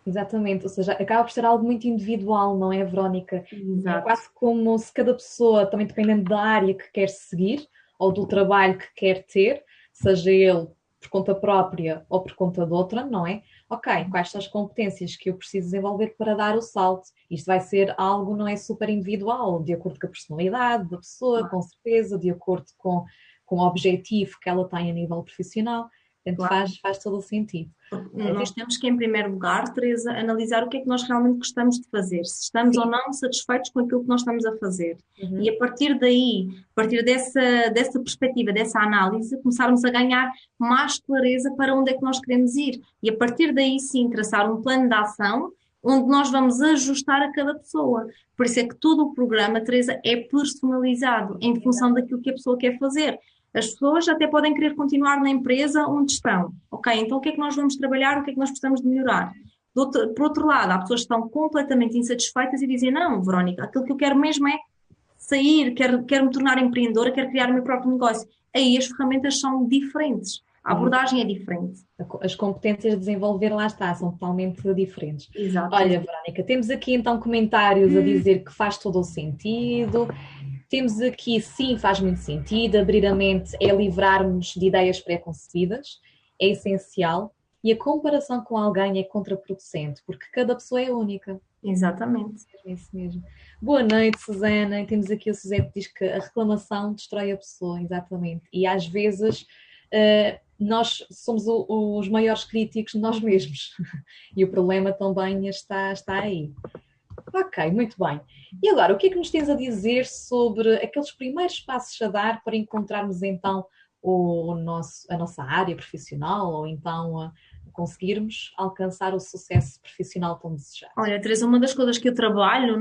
Exatamente, ou seja, acaba por ser algo muito individual, não é, Verónica? Exato. É quase como se cada pessoa, também dependendo da área que quer seguir ou do trabalho que quer ter, seja ele por conta própria ou por conta de outra, não é? Ok, quais são as competências que eu preciso desenvolver para dar o salto? Isto vai ser algo, não é, super individual, de acordo com a personalidade da pessoa, com certeza, de acordo com o objetivo que ela tem a nível profissional. Portanto, Claro. faz todo o sentido. Nós temos que, em primeiro lugar, Teresa, analisar o que é que nós realmente gostamos de fazer, se estamos ou Sim. não satisfeitos com aquilo que nós estamos a fazer. E Uhum. a partir daí, a partir dessa perspectiva, dessa análise, começarmos a ganhar mais clareza para onde é que nós queremos ir. E a partir daí, sim, traçar um plano de ação onde nós vamos ajustar a cada pessoa. Por isso é que todo o programa, Teresa, é personalizado em função daquilo que a pessoa quer fazer. As pessoas até podem querer continuar na empresa onde estão. Ok, então o que é que nós vamos trabalhar? O que é que nós precisamos de melhorar? Por outro lado, há pessoas que estão completamente insatisfeitas e dizem, não, Verónica, aquilo que eu quero mesmo é sair, quero me tornar empreendedora, quero criar o meu próprio negócio. Aí as ferramentas são diferentes. A abordagem é diferente. As competências de desenvolver, lá está, são totalmente diferentes. Exato. Olha, Verónica, temos aqui então comentários a dizer que faz todo o sentido. Temos aqui, sim, faz muito sentido. Abrir a mente é livrar-nos de ideias pré-concebidas, é essencial. E a comparação com alguém é contraproducente, porque cada pessoa é única. Exatamente. É isso mesmo. Boa noite, Susana. E temos aqui o Suzete que diz que a reclamação destrói a pessoa, exatamente. E às vezes nós somos os maiores críticos de nós mesmos. E o problema também está aí. Ok, muito bem. E agora, o que é que nos tens a dizer sobre aqueles primeiros passos a dar para encontrarmos então a nossa área profissional ou então conseguirmos alcançar o sucesso profissional tão desejado? Olha, Teresa, uma das coisas que eu trabalho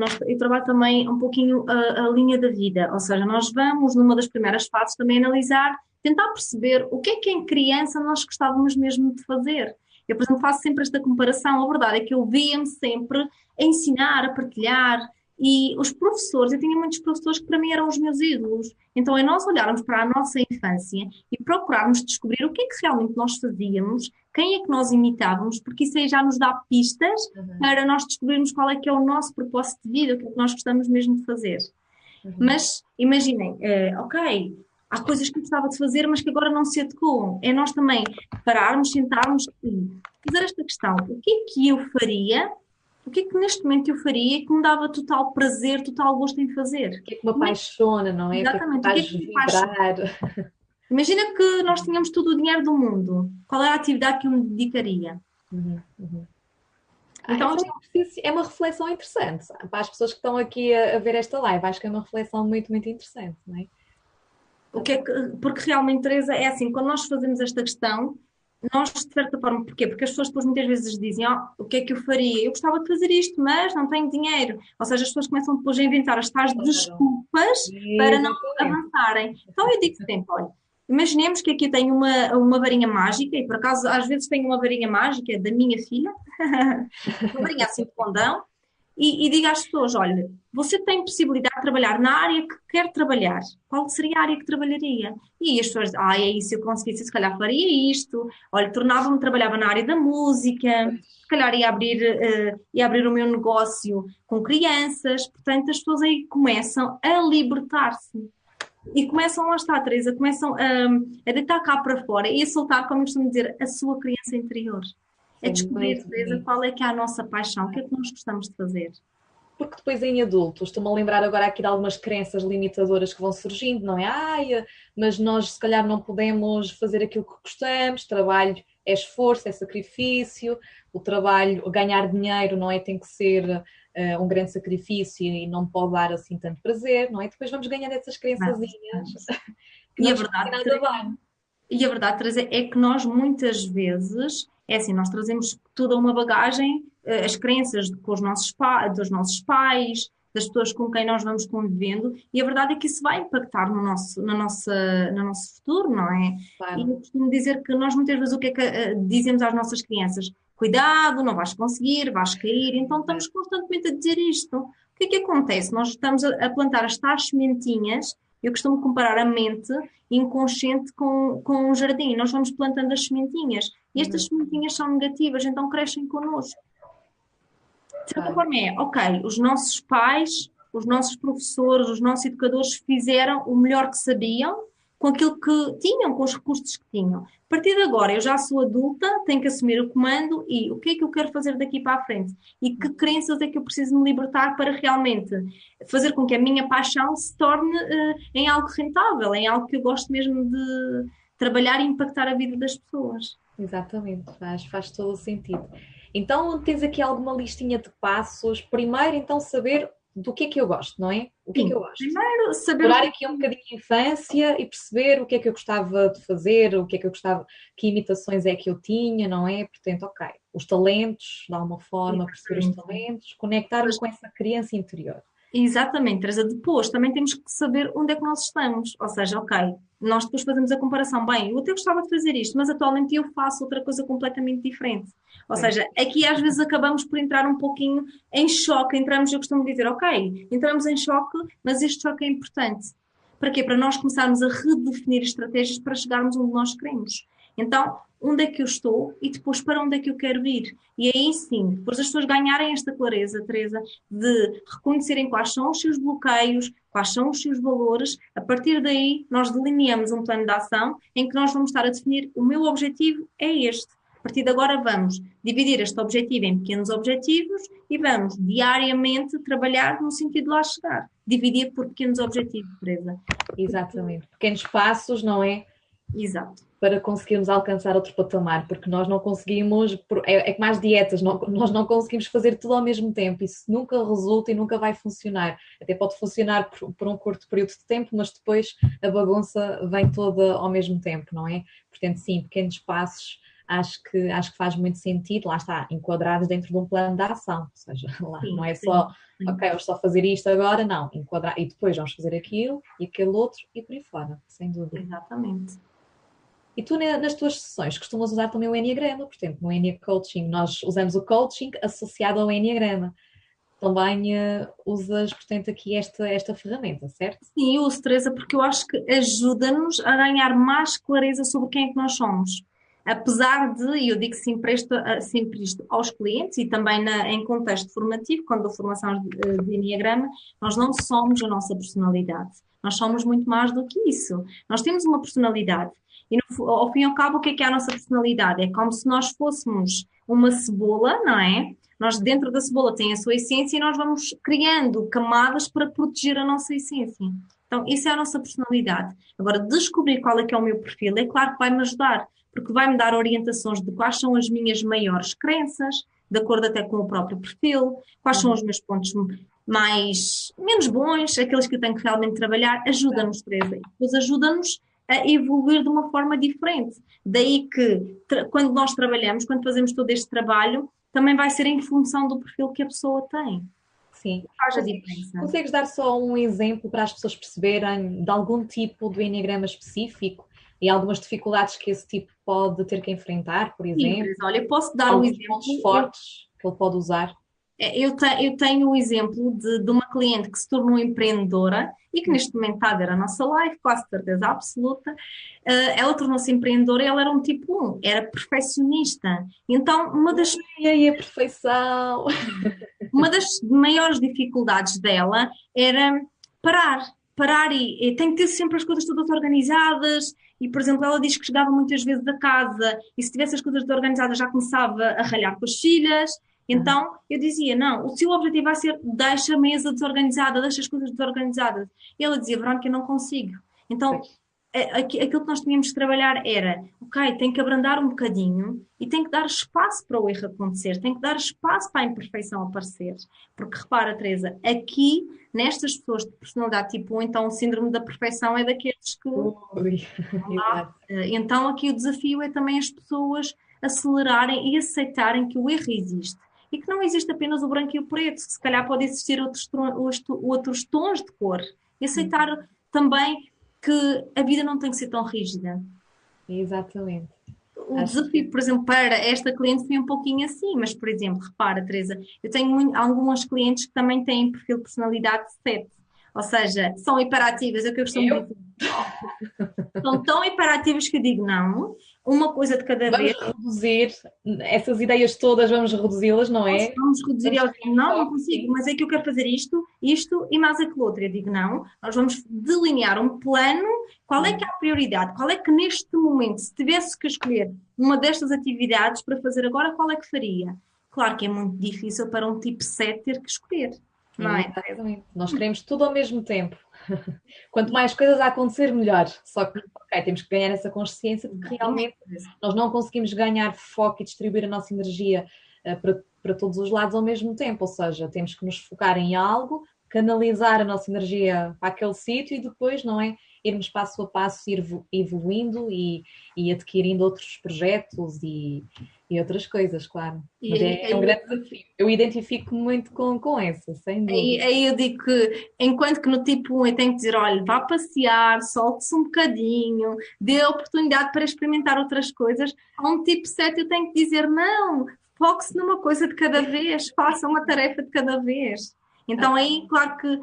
também um pouquinho a linha da vida, ou seja, nós vamos numa das primeiras fases também analisar, tentar perceber o que é que em criança nós gostávamos mesmo de fazer. Eu, por exemplo, faço sempre esta comparação, a verdade é que eu via-me sempre a ensinar, a partilhar, e os professores, eu tinha muitos professores que para mim eram os meus ídolos, então é nós olharmos para a nossa infância e procurarmos descobrir o que é que realmente nós fazíamos, quem é que nós imitávamos, porque isso aí já nos dá pistas para nós descobrirmos qual é que é o nosso propósito de vida, o que é que nós gostamos mesmo de fazer. Mas imaginem, ok, há coisas que eu gostava de fazer, mas que agora não se adequam. É nós também pararmos, sentarmos e fazer esta questão: o que é que eu faria? O que é que neste momento eu faria que me dava total prazer, total gosto em fazer? O que é que me apaixona, não é? Exatamente, O que é que me faz vibrar? Imagina que nós tínhamos todo o dinheiro do mundo. Qual é a atividade que eu me dedicaria? Então, é uma reflexão interessante. Para as pessoas que estão aqui a ver esta live, acho que é uma reflexão muito, muito interessante, não é? Porque realmente, Teresa, é assim, quando nós fazemos esta questão, nós, de certa forma, porquê? Porque as pessoas depois muitas vezes dizem, o que é que eu faria? Eu gostava de fazer isto, mas não tenho dinheiro. Ou seja, as pessoas começam depois a inventar as tais desculpas para não avançarem. Então eu digo sempre, olha, imaginemos que aqui eu tenho uma varinha mágica, e por acaso às vezes tenho uma varinha mágica da minha filha, uma varinha assim de condão, e diga às pessoas, olha, você tem possibilidade de trabalhar na área que quer trabalhar. Qual seria a área que trabalharia? E as pessoas, é isso, se eu conseguisse, se calhar faria isto. Olha, trabalhava na área da música, se calhar ia abrir o meu negócio com crianças. Portanto, as pessoas aí começam a libertar-se. E começam, lá está, Teresa, começam a deitar cá para fora e a soltar, como eu costumo dizer, a sua criança interior. É descobrir, Teresa, qual é que é a nossa paixão, o que é que nós gostamos de fazer. Porque depois em adultos, estou-me a lembrar agora aqui de algumas crenças limitadoras que vão surgindo, não é? Mas nós se calhar não podemos fazer aquilo que gostamos, trabalho é esforço, é sacrifício, o trabalho, ganhar dinheiro, não é? Tem que ser um grande sacrifício e não pode dar assim tanto prazer, não é? Depois vamos ganhando essas crençazinhas. E a verdade, Teresa, é que nós muitas vezes, é assim, nós trazemos toda uma bagagem, as crenças dos nossos pais, das pessoas com quem nós vamos convivendo, e a verdade é que isso vai impactar no nosso futuro, não é? Claro. E eu costumo dizer que nós muitas vezes o que é que dizemos às nossas crianças? Cuidado, não vais conseguir, vais cair, então estamos constantemente a dizer isto. O que é que acontece? Nós estamos a plantar as tais sementinhas. Eu costumo comparar a mente inconsciente com um jardim. Nós vamos plantando as sementinhas. E estas sementinhas são negativas, então crescem connosco. De certa forma ok, os nossos pais, os nossos professores, os nossos educadores fizeram o melhor que sabiam com aquilo que tinham, com os recursos que tinham. A partir de agora, eu já sou adulta, tenho que assumir o comando e o que é que eu quero fazer daqui para a frente? E que crenças é que eu preciso me libertar para realmente fazer com que a minha paixão se torne em algo rentável, em algo que eu gosto mesmo trabalhar e impactar a vida das pessoas. Exatamente, faz todo o sentido. Então, tens aqui alguma listinha de passos. Primeiro, então, saber do que eu gosto, não é? O que é que Sim, eu gosto? primeiro saber Explorar aqui um bocadinho a infância e perceber o que é que eu gostava de fazer, o que é que eu gostava, que imitações é que eu tinha, não é? Portanto, ok, os talentos, de alguma forma, perceber os Exatamente. talentos, conectar-me com essa criança interior. Exatamente, Teresa. Depois também temos que saber onde é que nós estamos. Ou seja, ok, nós depois fazemos a comparação. Bem, eu até gostava de fazer isto, mas atualmente eu faço outra coisa completamente diferente. Ou Sim, seja, aqui às vezes acabamos por entrar um pouquinho em choque. Entramos, eu costumo dizer, ok, entramos em choque, mas este choque é importante. Para quê? Para nós começarmos a redefinir estratégias para chegarmos onde nós queremos. Então, onde é que eu estou e depois para onde é que eu quero ir? E aí sim, depois as pessoas ganharem esta clareza, Teresa, de reconhecerem quais são os seus bloqueios, quais são os seus valores. A partir daí, nós delineamos um plano de ação em que nós vamos estar a definir o meu objetivo é este. A partir de agora vamos dividir este objetivo em pequenos objetivos e vamos diariamente trabalhar no sentido de lá chegar. Dividir por pequenos objetivos, Teresa. exatamente. Pequenos passos, não é? Exato. Para conseguirmos alcançar outro patamar, porque nós não conseguimos, é como as dietas, nós não conseguimos fazer tudo ao mesmo tempo, isso nunca resulta e nunca vai funcionar. Até pode funcionar por um curto período de tempo, mas depois a bagunça vem toda ao mesmo tempo, não é? Portanto, sim, pequenos passos, acho que faz muito sentido, lá está, enquadrados dentro de um plano de ação, ou seja, lá Sim, não é sim, só, sim. ok, vamos só fazer isto agora, não, enquadrar, e depois vamos fazer aquilo e aquele outro e por aí fora, sem dúvida. Exatamente. E tu, nas tuas sessões, costumas usar também o Enneagrama, portanto, no Ennea Coaching, nós usamos o coaching associado ao Enneagrama. Também usas, portanto, aqui esta ferramenta, certo? Sim, eu uso, Teresa, porque eu acho que ajuda-nos a ganhar mais clareza sobre quem é que nós somos. Apesar de, e eu digo sempre isto aos clientes e também em contexto formativo, quando dou formação de Enneagrama, nós não somos a nossa personalidade. Nós somos muito mais do que isso. Nós temos uma personalidade. E ao fim e ao cabo, o que é a nossa personalidade? É como se nós fôssemos uma cebola, não é? Nós, dentro da cebola, tem a sua essência e nós vamos criando camadas para proteger a nossa essência. Então, isso é a nossa personalidade. Agora, descobrir qual é que é o meu perfil, é claro que vai-me ajudar, porque vai-me dar orientações de quais são as minhas maiores crenças, de acordo até com o próprio perfil, quais são os meus pontos menos bons, aqueles que eu tenho que realmente trabalhar, ajuda-nos, Teresa. E depois ajuda-nos a evoluir de uma forma diferente. Daí que, quando nós trabalhamos, quando fazemos todo este trabalho, também vai ser em função do perfil que a pessoa tem. Sim. Faz a diferença. Consegues dar só um exemplo para as pessoas perceberem de algum tipo de Enneagrama específico e algumas dificuldades que esse tipo pode ter que enfrentar, por Sim, exemplo? Teresa, olha, eu posso dar um Alguns exemplo. pontos fortes que ele pode usar? Eu tenho o exemplo de uma cliente que se tornou empreendedora e que neste momento está a ver a nossa live, quase certeza absoluta. Ela tornou-se empreendedora e ela era um tipo 1, era perfeccionista. Então, E aí a perfeição! uma das maiores dificuldades dela era parar. Parar e tem que ter sempre as coisas todas organizadas. E, por exemplo, ela diz que chegava muitas vezes a casa e se tivesse as coisas desorganizadas já começava a ralhar com as filhas. Então eu dizia: não, o seu objetivo vai ser deixa a mesa desorganizada, deixa as coisas desorganizadas. E ela dizia: Verónica, eu não consigo. Então aquilo que nós tínhamos que trabalhar era, ok, tem que abrandar um bocadinho e tem que dar espaço para o erro acontecer, tem que dar espaço para a imperfeição aparecer. Porque repara, Teresa, aqui, nestas pessoas de personalidade tipo 1, então o síndrome da perfeição é daqueles que Ui, então aqui o desafio é também as pessoas acelerarem e aceitarem que o erro existe. E que não existe apenas o branco e o preto, que se calhar pode existir outros tons de cor. E aceitar também que a vida não tem que ser tão rígida. exatamente. O desafio, por exemplo, para esta cliente foi um pouquinho assim, mas, por exemplo, repara, Teresa, eu tenho algumas clientes que também têm perfil de personalidade 7, ou seja, são hiperativas, é o que eu costumo dizer. São tão hiperativas que eu digo não, uma coisa de cada Vamos vez. reduzir essas ideias todas, vamos reduzi-las, não é? Vamos reduzir e Vamos eles dizem, não, não consigo, mas é que eu quero fazer isto, isto e mais aquilo outro. Eu digo, não, nós vamos delinear um plano, qual é que é a prioridade, qual é que neste momento, se tivesse que escolher uma destas atividades para fazer agora, qual é que faria? Claro que é muito difícil para um tipo 7 ter que escolher. não é? Exatamente. Nós queremos tudo ao mesmo tempo. Quanto mais coisas a acontecer, melhor. Só que, ok, temos que ganhar essa consciência de que realmente nós não conseguimos ganhar foco e distribuir a nossa energia para todos os lados ao mesmo tempo. Ou seja, temos que nos focar em algo, canalizar a nossa energia para aquele sítio e depois, não é? Irmos passo a passo, ir evoluindo e adquirindo outros projetos e outras coisas, claro. Mas é um grande desafio. Eu identifico muito com essa, sem dúvida. Aí eu digo que, enquanto que no tipo 1 eu tenho que dizer, olha, vá passear, solte-se um bocadinho, dê a oportunidade para experimentar outras coisas, a um tipo 7 eu tenho que dizer, não, foque-se numa coisa de cada vez, faça uma tarefa de cada vez. Então aí, claro que,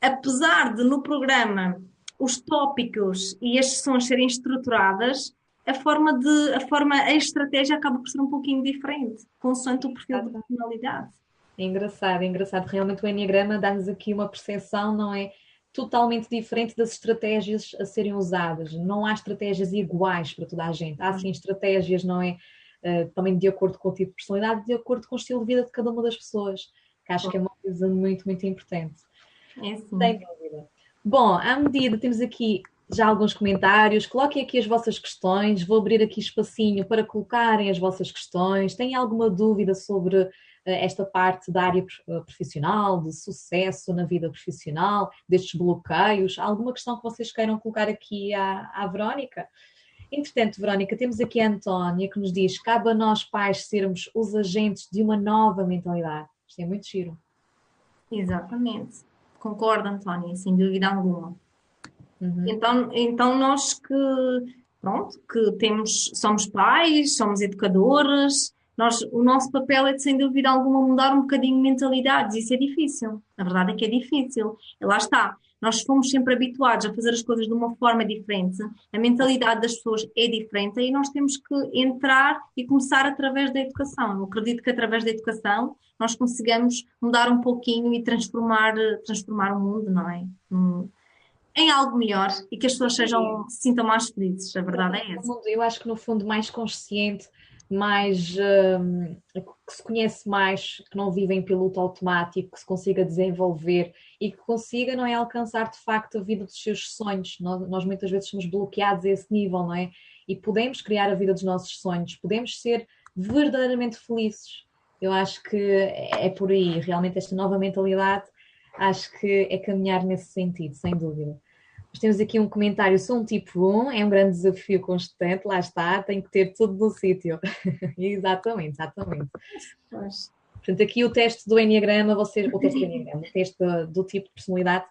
apesar de no programa os tópicos e as sessões serem estruturadas, a estratégia acaba por ser um pouquinho diferente, consoante o perfil de personalidade. É engraçado, é engraçado. Realmente o Enneagrama dá-nos aqui uma percepção, não é? Totalmente diferente das estratégias a serem usadas. Não há estratégias iguais para toda a gente. Há sim estratégias, não é? Também de acordo com o tipo de personalidade, de acordo com o estilo de vida de cada uma das pessoas. Que acho que é uma coisa muito, muito importante. É sim. Sem dúvida. Bom, à medida, temos aqui já alguns comentários. Coloquem aqui as vossas questões. Vou abrir aqui espacinho para colocarem as vossas questões. Têm alguma dúvida sobre esta parte da área profissional, de sucesso na vida profissional, destes bloqueios? Alguma questão que vocês queiram colocar aqui à Verónica? Entretanto, Verónica, temos aqui a Antónia que nos diz: cabe a nós pais sermos os agentes de uma nova mentalidade. Isto é muito giro. Exatamente. Concordo, Antónia, sem dúvida alguma. Então nós somos pais, somos educadores, o nosso papel é de, sem dúvida alguma, mudar um bocadinho mentalidades. Isso é difícil. A verdade é que é difícil. E lá está. Nós fomos sempre habituados a fazer as coisas de uma forma diferente. A mentalidade das pessoas é diferente e nós temos que entrar e começar através da educação. Eu acredito que através da educação nós consigamos mudar um pouquinho e transformar o mundo, não é? Em algo melhor e que as pessoas se sintam mais felizes. A verdade é essa. Eu acho que no fundo mais consciente, mais que se conhece mais, que não vive em piloto automático, que se consiga desenvolver e que consiga, não é, alcançar de facto a vida dos seus sonhos. Nós muitas vezes somos bloqueados a esse nível, não é? E podemos criar a vida dos nossos sonhos, podemos ser verdadeiramente felizes. Eu acho que é por aí, realmente esta nova mentalidade, acho que é caminhar nesse sentido, sem dúvida. Mas temos aqui um comentário: sou um tipo 1, é um grande desafio constante, lá está, tenho que ter tudo no sítio. Exatamente. Pois. Portanto, aqui o teste do Enneagrama, o teste do tipo de personalidade,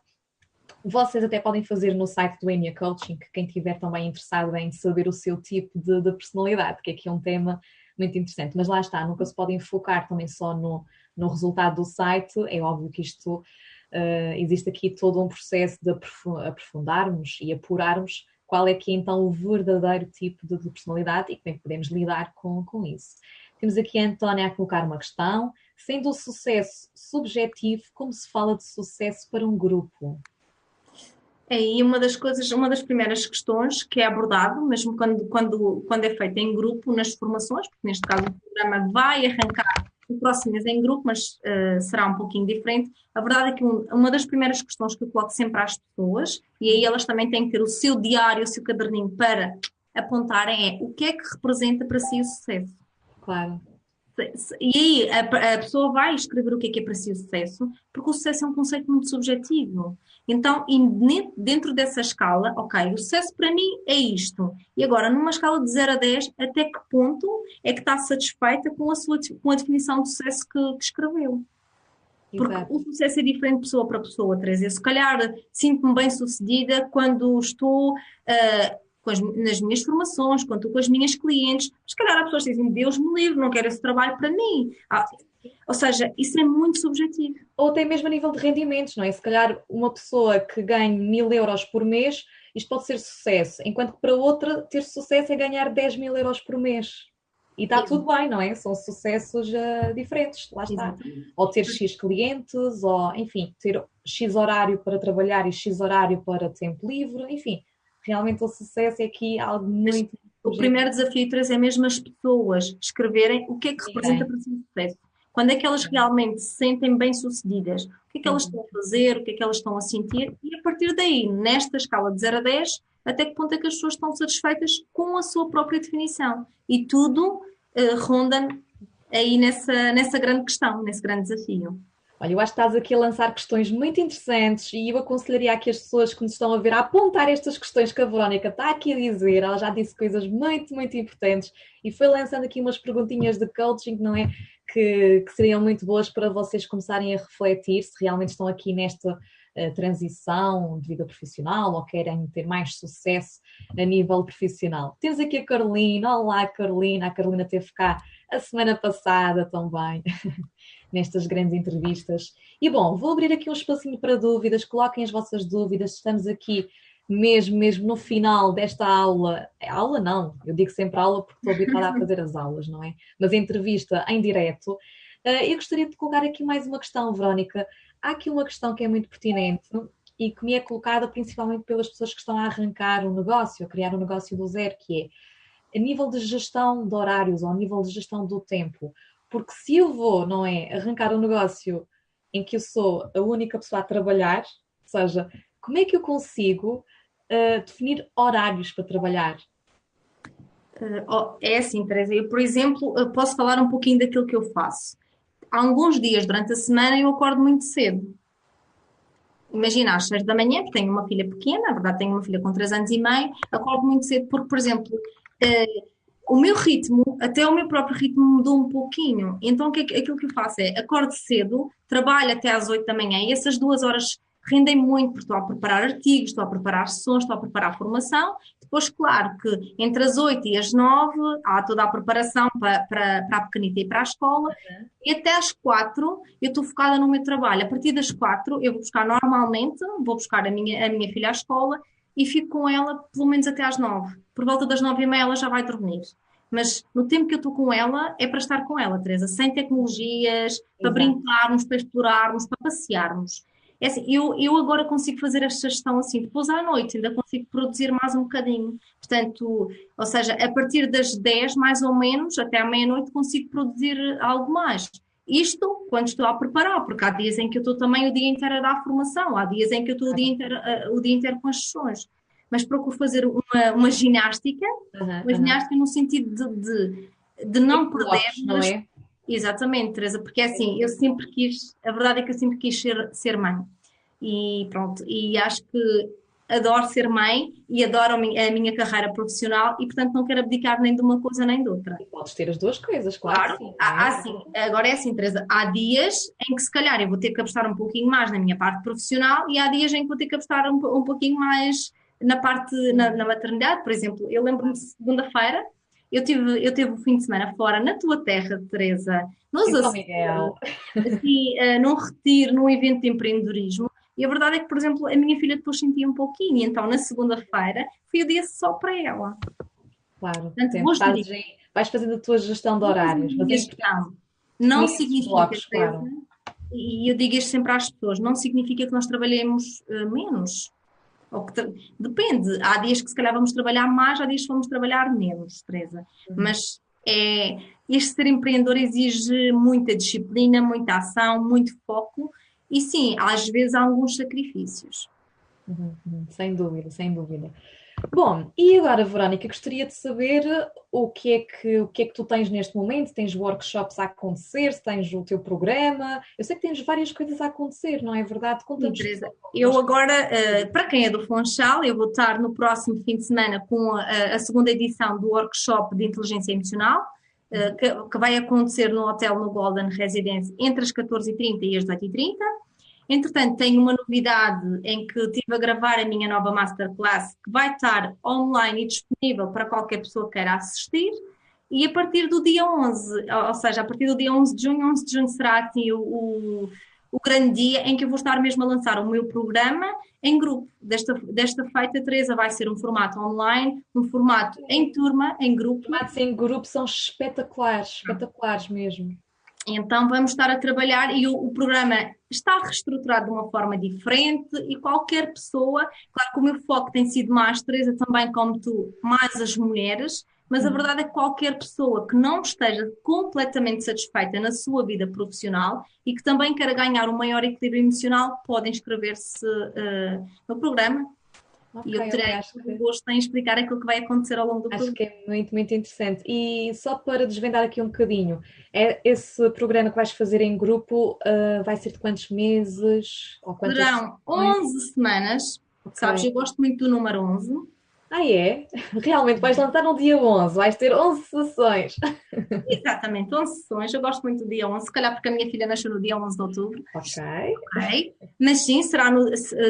vocês até podem fazer no site do Ennea Coaching, que quem estiver também interessado em saber o seu tipo de personalidade, que aqui é um tema muito interessante. Mas lá está, nunca se podem focar também só no resultado do site. É óbvio que isto existe aqui todo um processo de aprofundarmos e apurarmos qual é que é então o verdadeiro tipo de personalidade e como é que podemos lidar com isso. Temos aqui a Antónia a colocar uma questão: sendo o sucesso subjetivo, como se fala de sucesso para um grupo? E uma das primeiras questões que é abordado, mesmo quando é feito em grupo nas formações, porque neste caso o programa vai arrancar no próximo mês em grupo, mas será um pouquinho diferente. A verdade é que uma das primeiras questões que eu coloco sempre às pessoas, e aí elas também têm que ter o seu diário, o seu caderninho para apontarem, é: o que é que representa para si o sucesso? Claro. E aí a pessoa vai escrever o que é para si o sucesso, porque o sucesso é um conceito muito subjetivo. Então, dentro dessa escala, ok, o sucesso para mim é isto. E agora, numa escala de 0 a 10, até que ponto é que está satisfeita com a definição de sucesso que escreveu? Porque Exato. o sucesso é diferente de pessoa para pessoa, Teresa. Se calhar sinto-me bem sucedida quando estou nas minhas formações, quando estou com as minhas clientes. Se calhar há pessoas que dizem: Deus me livre, não quero esse trabalho para mim. Ou seja, isso é muito subjetivo. Ou até mesmo a nível de rendimentos, não é? Se calhar uma pessoa que ganhe 1000 euros por mês, isto pode ser sucesso, enquanto que para outra ter sucesso é ganhar 10.000 euros por mês. E está tudo bem, não é? São sucessos diferentes, lá está. Exatamente. Ou ter X clientes, ou enfim, ter X horário para trabalhar e X horário para tempo livre, enfim. Realmente o sucesso é aqui algo muito... O primeiro desafio, Teresa, é mesmo as pessoas escreverem o que é que representa para si o sucesso. Quando é que elas realmente se sentem bem-sucedidas? O que é que elas estão a fazer? O que é que elas estão a sentir? E a partir daí, nesta escala de 0 a 10, até que ponto é que as pessoas estão satisfeitas com a sua própria definição? E tudo ronda aí nessa grande questão, nesse grande desafio. Olha, eu acho que estás aqui a lançar questões muito interessantes e eu aconselharia aqui as pessoas que nos estão a ver a apontar estas questões que a Verónica está aqui a dizer. Ela já disse coisas muito, muito importantes e foi lançando aqui umas perguntinhas de coaching, não é? Que seriam muito boas para vocês começarem a refletir se realmente estão aqui nesta transição de vida profissional ou querem ter mais sucesso a nível profissional. Temos aqui a Carolina. Olá, Carolina. A Carolina esteve cá a semana passada também. Nestas grandes entrevistas. E bom, vou abrir aqui um espacinho para dúvidas, coloquem as vossas dúvidas, estamos aqui mesmo no final desta aula, aula não, eu digo sempre aula porque estou habituada a fazer as aulas, não é? Mas a entrevista em direto. Eu gostaria de colocar aqui mais uma questão, Verónica. Há aqui uma questão que é muito pertinente e que me é colocada principalmente pelas pessoas que estão a arrancar um negócio, a criar um negócio do zero, que é a nível de gestão de horários ou a nível de gestão do tempo. Porque se eu vou, não é, arrancar um negócio em que eu sou a única pessoa a trabalhar, ou seja, como é que eu consigo definir horários para trabalhar? É assim, Teresa, eu, por exemplo, posso falar um pouquinho daquilo que eu faço. Há alguns dias durante a semana eu acordo muito cedo. Imagina, às 6 da manhã, porque tenho uma filha pequena, na verdade tenho uma filha com 3 anos e meio, acordo muito cedo porque, por exemplo, o meu ritmo, até o meu próprio ritmo mudou um pouquinho. Então, aquilo que eu faço é, acordo cedo, trabalho até às 8 da manhã e essas 2 horas rendem muito, porque estou a preparar artigos, estou a preparar sessões, estou a preparar a formação. Depois, claro que entre as 8 e as 9 há toda a preparação para a pequenita ir para a escola. E até às 4 eu estou focada no meu trabalho. A partir das 4 eu vou buscar normalmente, vou buscar a minha filha à escola e fico com ela pelo menos até às 9. Por volta das 9h30 ela já vai dormir. Mas no tempo que eu estou com ela, é para estar com ela, Teresa, sem tecnologias, para brincarmos, para explorarmos, para passearmos. É assim, eu agora consigo fazer esta gestão assim, depois à noite ainda consigo produzir mais um bocadinho. Portanto, ou seja, a partir das 10, mais ou menos, até à meia-noite, consigo produzir algo mais. Isto quando estou a preparar, porque há dias em que eu estou também o dia inteiro a dar formação, há dias em que eu estou o dia inteiro com as sessões. Mas procuro fazer uma ginástica, uma ginástica no sentido de não perder. Não é? Exatamente, Teresa, porque é assim, eu sempre quis, a verdade é que eu sempre quis ser mãe. E pronto, e acho que adoro ser mãe e adoro a minha carreira profissional e, portanto, não quero abdicar nem de uma coisa nem de outra. E podes ter as duas coisas, claro. Sim, sim. Agora é assim, Teresa, há dias em que se calhar eu vou ter que apostar um pouquinho mais na minha parte profissional e há dias em que vou ter que apostar um pouquinho mais na parte, na maternidade. Por exemplo, eu lembro-me de segunda-feira, eu tive o fim de semana fora, na tua terra, Teresa, nos Açores, Miguel. assim, num retiro, num evento de empreendedorismo. E a verdade é que, por exemplo, a minha filha depois sentia um pouquinho, e então na segunda-feira foi o dia só para ela. Claro, portanto, vais fazendo a tua gestão de horários. Mas gestão não significa, blocos, claro. E eu digo isto sempre às pessoas, não significa que nós trabalhemos menos. Depende, há dias que se calhar vamos trabalhar mais, há dias que vamos trabalhar menos, Teresa. Mas este ser empreendedor exige muita disciplina, muita ação, muito foco e sim, às vezes há alguns sacrifícios. Sem dúvida, sem dúvida. Bom, e agora, Verónica, gostaria de saber o que é que tu tens neste momento. Tens workshops a acontecer, se tens o teu programa. Eu sei que tens várias coisas a acontecer, não é verdade? Conta-nos. Teresa, eu agora, para quem é do Funchal, eu vou estar no próximo fim de semana com a segunda edição do workshop de inteligência emocional, que vai acontecer no hotel no Golden Residence entre as 14h30 e as 18h30. Entretanto, tenho uma novidade em que estive a gravar a minha nova Masterclass, que vai estar online e disponível para qualquer pessoa que queira assistir. E a partir do dia 11, ou seja, a partir do dia 11 de junho será assim o grande dia em que eu vou estar mesmo a lançar o meu programa em grupo. Desta feita, Teresa, vai ser um formato online, um formato em turma, em grupo. Formatos em grupo são espetaculares mesmo. Então vamos estar a trabalhar e o programa está reestruturado de uma forma diferente e qualquer pessoa, claro que o meu foco tem sido mais, Teresa, também como tu, mais as mulheres, mas a verdade é que qualquer pessoa que não esteja completamente satisfeita na sua vida profissional e que também queira ganhar um maior equilíbrio emocional, pode inscrever-se no programa. Ok, E eu ok, terei todo o gosto em explicar aquilo que vai acontecer ao longo do acho programa. que é muito, muito interessante. E só para desvendar aqui um bocadinho, esse programa que vais fazer em grupo, vai ser de quantos meses? Ou quantas Serão sessões? 11 semanas, Ok. sabes, eu gosto muito do número 11. Ah, é? Realmente vais lançar no dia 11, vais ter 11 sessões. Exatamente, 11 sessões. Eu gosto muito do dia 11, se calhar porque a minha filha nasceu no dia 11 de outubro. Ok. Ok? Mas sim,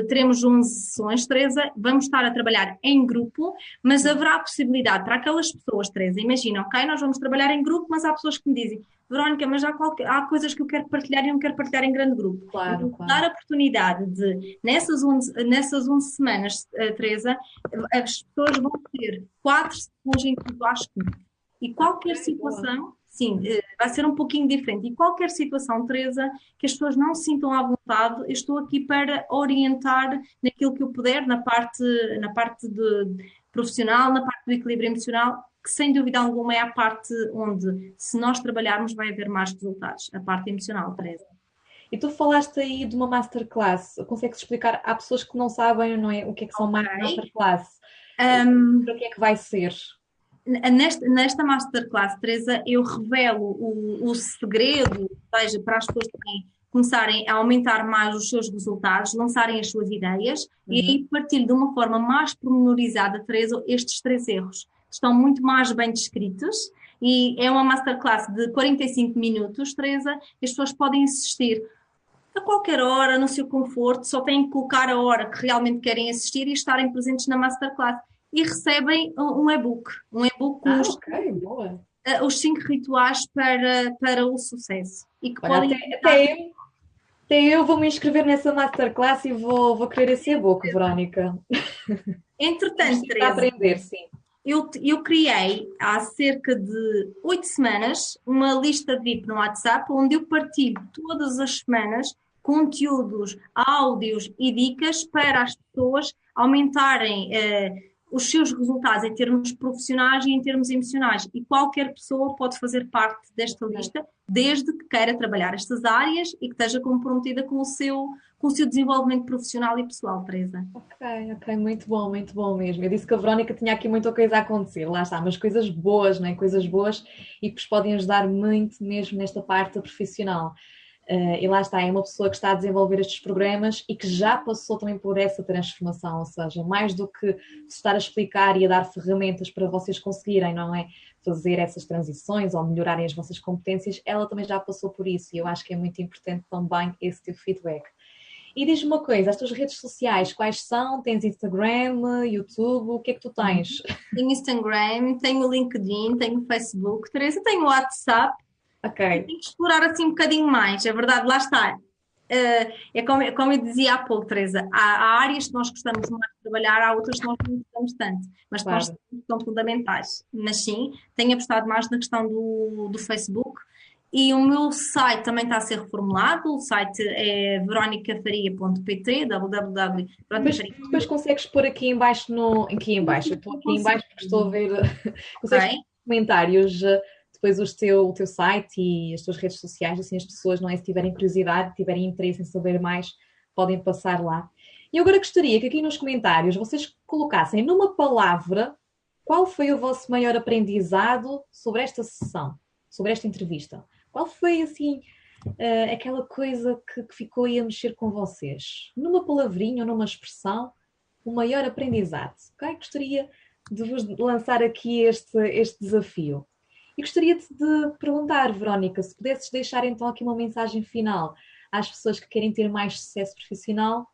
teremos 11 sessões, Teresa. Vamos estar a trabalhar em grupo, mas haverá a possibilidade para aquelas pessoas, Teresa, imagina, ok? Nós vamos trabalhar em grupo, mas há pessoas que me dizem, Verónica, mas há coisas que eu quero partilhar e não quero partilhar em grande grupo. Claro, Então, claro. dar a oportunidade de, nessas 11 semanas, Teresa, as pessoas vão ter 4 sessões em grupo às 15. E qualquer Ok, boa. situação, sim, vai ser um pouquinho diferente. E qualquer situação, Teresa, que as pessoas não se sintam à vontade, eu estou aqui para orientar naquilo que eu puder, na parte profissional, na parte do equilíbrio emocional, que sem dúvida alguma é a parte onde, se nós trabalharmos, vai haver mais resultados. A parte emocional, Teresa. E tu falaste aí de uma masterclass. Consegues explicar? Há pessoas que não sabem, não é, o que é que são Ok. masterclass. Para que é que vai ser? Nesta masterclass, Teresa, eu revelo o segredo, ou seja, para as pessoas também começarem a aumentar mais os seus resultados, lançarem as suas ideias e Uhum. aí partilho de uma forma mais pormenorizada, Teresa, estes 3 erros. Estão muito mais bem descritos e é uma masterclass de 45 minutos, Teresa, e as pessoas podem assistir a qualquer hora, no seu conforto, só têm que colocar a hora que realmente querem assistir e estarem presentes na masterclass. E recebem um e-book com Ah, os, ok, boa. os 5 rituais para o sucesso. E que Olha, podem até, ajudar. até eu vou me inscrever nessa masterclass e vou querer esse e-book, Verónica. Entretanto, Temos para Teresa, aprender, sim. eu criei há cerca de 8 semanas uma lista VIP no WhatsApp onde eu partilho todas as semanas conteúdos, áudios e dicas para as pessoas aumentarem os seus resultados em termos profissionais e em termos emocionais. E qualquer pessoa pode fazer parte desta lista, desde que queira trabalhar estas áreas e que esteja comprometida com o seu desenvolvimento profissional e pessoal, Teresa. Ok, ok, muito bom mesmo. Eu disse que a Verónica tinha aqui muita coisa a acontecer, lá está, mas coisas boas, né? Coisas boas e que vos podem ajudar muito mesmo nesta parte profissional. E lá está, é uma pessoa que está a desenvolver estes programas e que já passou também por essa transformação, ou seja, mais do que se estar a explicar e a dar ferramentas para vocês conseguirem, não é? Fazer essas transições ou melhorarem as vossas competências, ela também já passou por isso e eu acho que é muito importante também esse teu feedback. E diz-me uma coisa, as tuas redes sociais, quais são? Tens Instagram, YouTube, o que é que tu tens? Tenho Instagram, tenho LinkedIn, tenho Facebook, Teresa, tenho WhatsApp. Ok, Tenho que explorar assim um bocadinho mais. É verdade, lá está. É como eu dizia há pouco, Teresa, há áreas que nós gostamos mais de trabalhar, há outras que nós não gostamos tanto, mas que nós claro. são fundamentais. Mas sim, tenho apostado mais na questão do Facebook e o meu site também está a ser reformulado. O site é veronicafaria.pt, Depois, www.veronicafaria.pt. depois consegues pôr aqui em baixo no. Aqui em baixo, eu estou aqui em baixo porque estou a ver. Ok? Consegues pôr nos comentários depois o teu site e as tuas redes sociais, assim as pessoas, não é? Se tiverem curiosidade, tiverem interesse em saber mais, podem passar lá. E eu agora gostaria que aqui nos comentários vocês colocassem numa palavra qual foi o vosso maior aprendizado sobre esta sessão, sobre esta entrevista. Qual foi assim aquela coisa que ficou aí a mexer com vocês? Numa palavrinha ou numa expressão, o maior aprendizado. Ok? Gostaria de vos lançar aqui este desafio. E gostaria-te de perguntar, Verónica, se pudesses deixar então aqui uma mensagem final às pessoas que querem ter mais sucesso profissional, o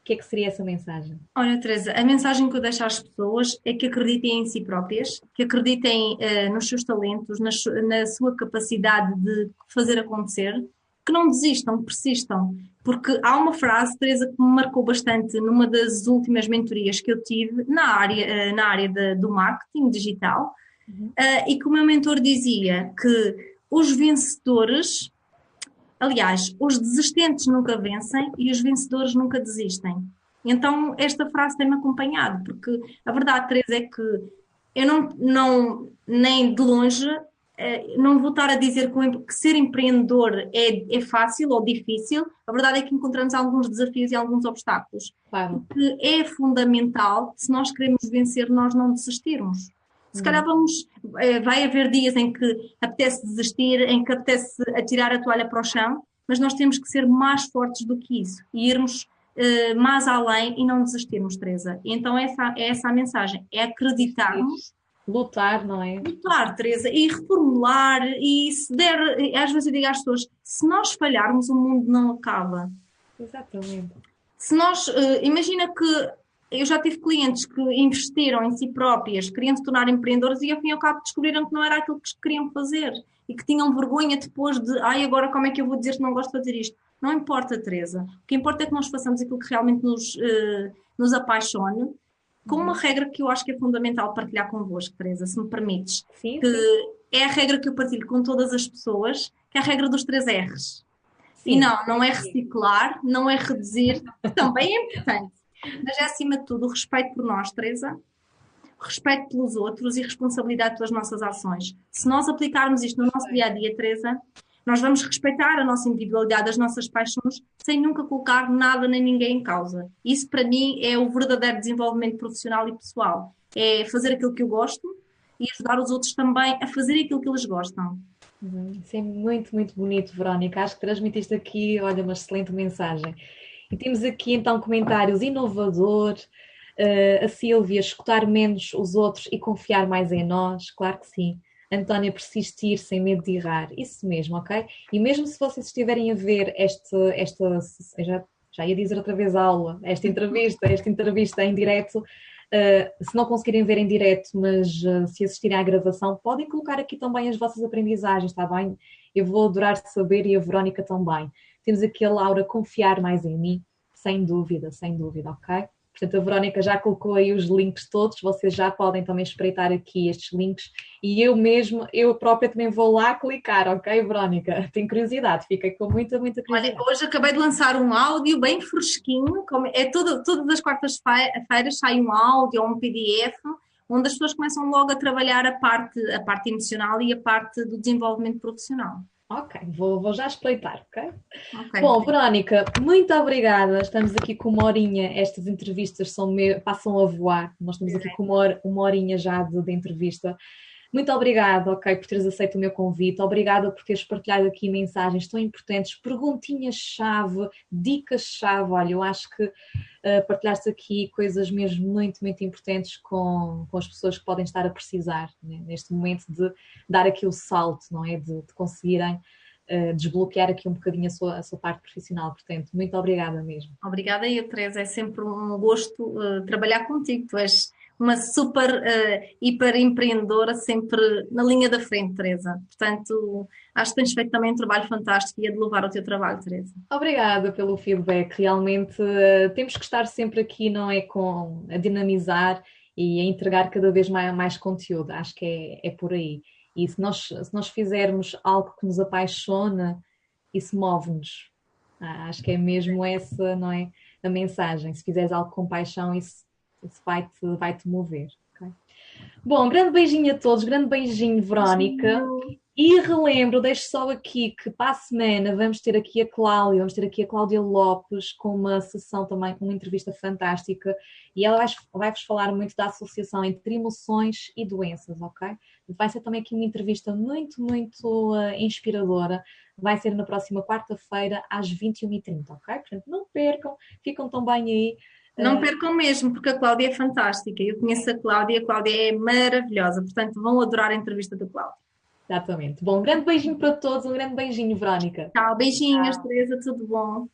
que é que seria essa mensagem? Olha, Teresa, a mensagem que eu deixo às pessoas é que acreditem em si próprias, que acreditem nos seus talentos, na sua capacidade de fazer acontecer, que não desistam, que persistam. Porque há uma frase, Teresa, que me marcou bastante numa das últimas mentorias que eu tive na área do marketing digital, Uhum. e que o meu mentor dizia que os vencedores, aliás, os desistentes nunca vencem e os vencedores nunca desistem. Então, esta frase tem-me acompanhado, porque a verdade, Teresa, é que eu nem de longe, não vou estar a dizer que ser empreendedor é fácil ou difícil. A verdade é que encontramos alguns desafios e alguns obstáculos. Claro. O que é fundamental, se nós queremos vencer, nós não desistirmos. Se calhar vai haver dias em que apetece desistir, em que apetece atirar a toalha para o chão, mas nós temos que ser mais fortes do que isso e irmos mais além e não desistirmos, Teresa. Então essa a mensagem, é acreditarmos. Lutar, não é? Lutar, Teresa, e reformular, e se der, às vezes eu digo às pessoas, se nós falharmos, o mundo não acaba. Exatamente. Se nós, imagina que eu já tive clientes que investiram em si próprias, queriam se tornar empreendedores e ao fim e ao cabo descobriram que não era aquilo que queriam fazer e que tinham vergonha depois de, agora como é que eu vou dizer que não gosto de fazer isto? Não importa, Teresa. O que importa é que nós façamos aquilo que realmente nos apaixone, com uma regra que eu acho que é fundamental partilhar convosco, Teresa, se me permites. Sim, que sim. é a regra que eu partilho com todas as pessoas, que é a regra dos 3 R's. Sim. E não é reciclar, não é reduzir, que também é importante. Mas é, acima de tudo, o respeito por nós, Teresa, o respeito pelos outros e responsabilidade pelas nossas ações. Se nós aplicarmos isto no nosso dia-a-dia, Teresa, nós vamos respeitar a nossa individualidade, as nossas paixões, sem nunca colocar nada nem ninguém em causa. Isso, para mim, é o verdadeiro desenvolvimento profissional e pessoal. É fazer aquilo que eu gosto e ajudar os outros também a fazer aquilo que eles gostam. Isso é muito, muito bonito, Verónica. Acho que transmitiste aqui, olha, uma excelente mensagem. E temos aqui então comentários: inovador, a Sílvia, escutar menos os outros e confiar mais em nós. Claro que sim. Antónia, persistir sem medo de errar. Isso mesmo, ok? E mesmo se vocês estiverem a ver esta já ia dizer outra vez aula, esta entrevista em direto, se não conseguirem ver em direto, mas se assistirem à gravação, podem colocar aqui também as vossas aprendizagens, está bem? Eu vou adorar saber e a Verónica também. Temos aqui a Laura, confiar mais em mim, sem dúvida, ok? Portanto, a Verónica já colocou aí os links todos, vocês já podem também espreitar aqui estes links e eu própria também vou lá clicar, ok, Verónica? Tenho curiosidade, fica com muita, muita curiosidade. Olha, hoje acabei de lançar um áudio bem fresquinho, todas as quartas-feiras sai um áudio ou um PDF, onde as pessoas começam logo a trabalhar a parte emocional e a parte do desenvolvimento profissional. Ok, vou já espreitar, ok? Bom, Verónica, muito obrigada. Estamos aqui com uma horinha. Estas entrevistas passam a voar. Nós estamos aqui com uma horinha já de entrevista. Muito obrigada, ok, por teres aceito o meu convite. Obrigada por teres partilhado aqui mensagens tão importantes, perguntinhas-chave, dicas-chave. Olha, eu acho que partilhaste aqui coisas mesmo muito, muito importantes com as pessoas que podem estar a precisar, né, neste momento de dar aqui o salto, não é? De conseguirem desbloquear aqui um bocadinho a sua parte profissional. Portanto, muito obrigada mesmo. Obrigada eu, Teresa. É sempre um gosto trabalhar contigo. Tu és uma super hiper empreendedora, sempre na linha da frente, Teresa. Portanto, acho que tens feito também um trabalho fantástico e é de louvar o teu trabalho, Teresa. Obrigada pelo feedback. Realmente temos que estar sempre aqui, não é, a dinamizar e a entregar cada vez mais conteúdo. Acho que é por aí. E se nós fizermos algo que nos apaixona, isso move-nos. Acho que é mesmo essa, não é, a mensagem. Se fizeres algo com paixão, isso vai-te mover. Okay? Bom, um grande beijinho a todos, grande beijinho, Verónica. E relembro, deixo só aqui que para a semana vamos ter aqui a Cláudia Lopes, com uma sessão também, com uma entrevista fantástica, e ela vai-vos falar muito da associação entre emoções e doenças, ok? Vai ser também aqui uma entrevista muito, muito inspiradora. Vai ser na próxima quarta-feira, às 21h30, ok? Portanto, não percam, ficam também aí. Não percam mesmo, porque a Cláudia é fantástica. Eu conheço a Cláudia é maravilhosa. Portanto, vão adorar a entrevista da Cláudia. Exatamente. Bom, um grande beijinho para todos, um grande beijinho, Verónica. Tchau, beijinhos, Teresa, tudo bom?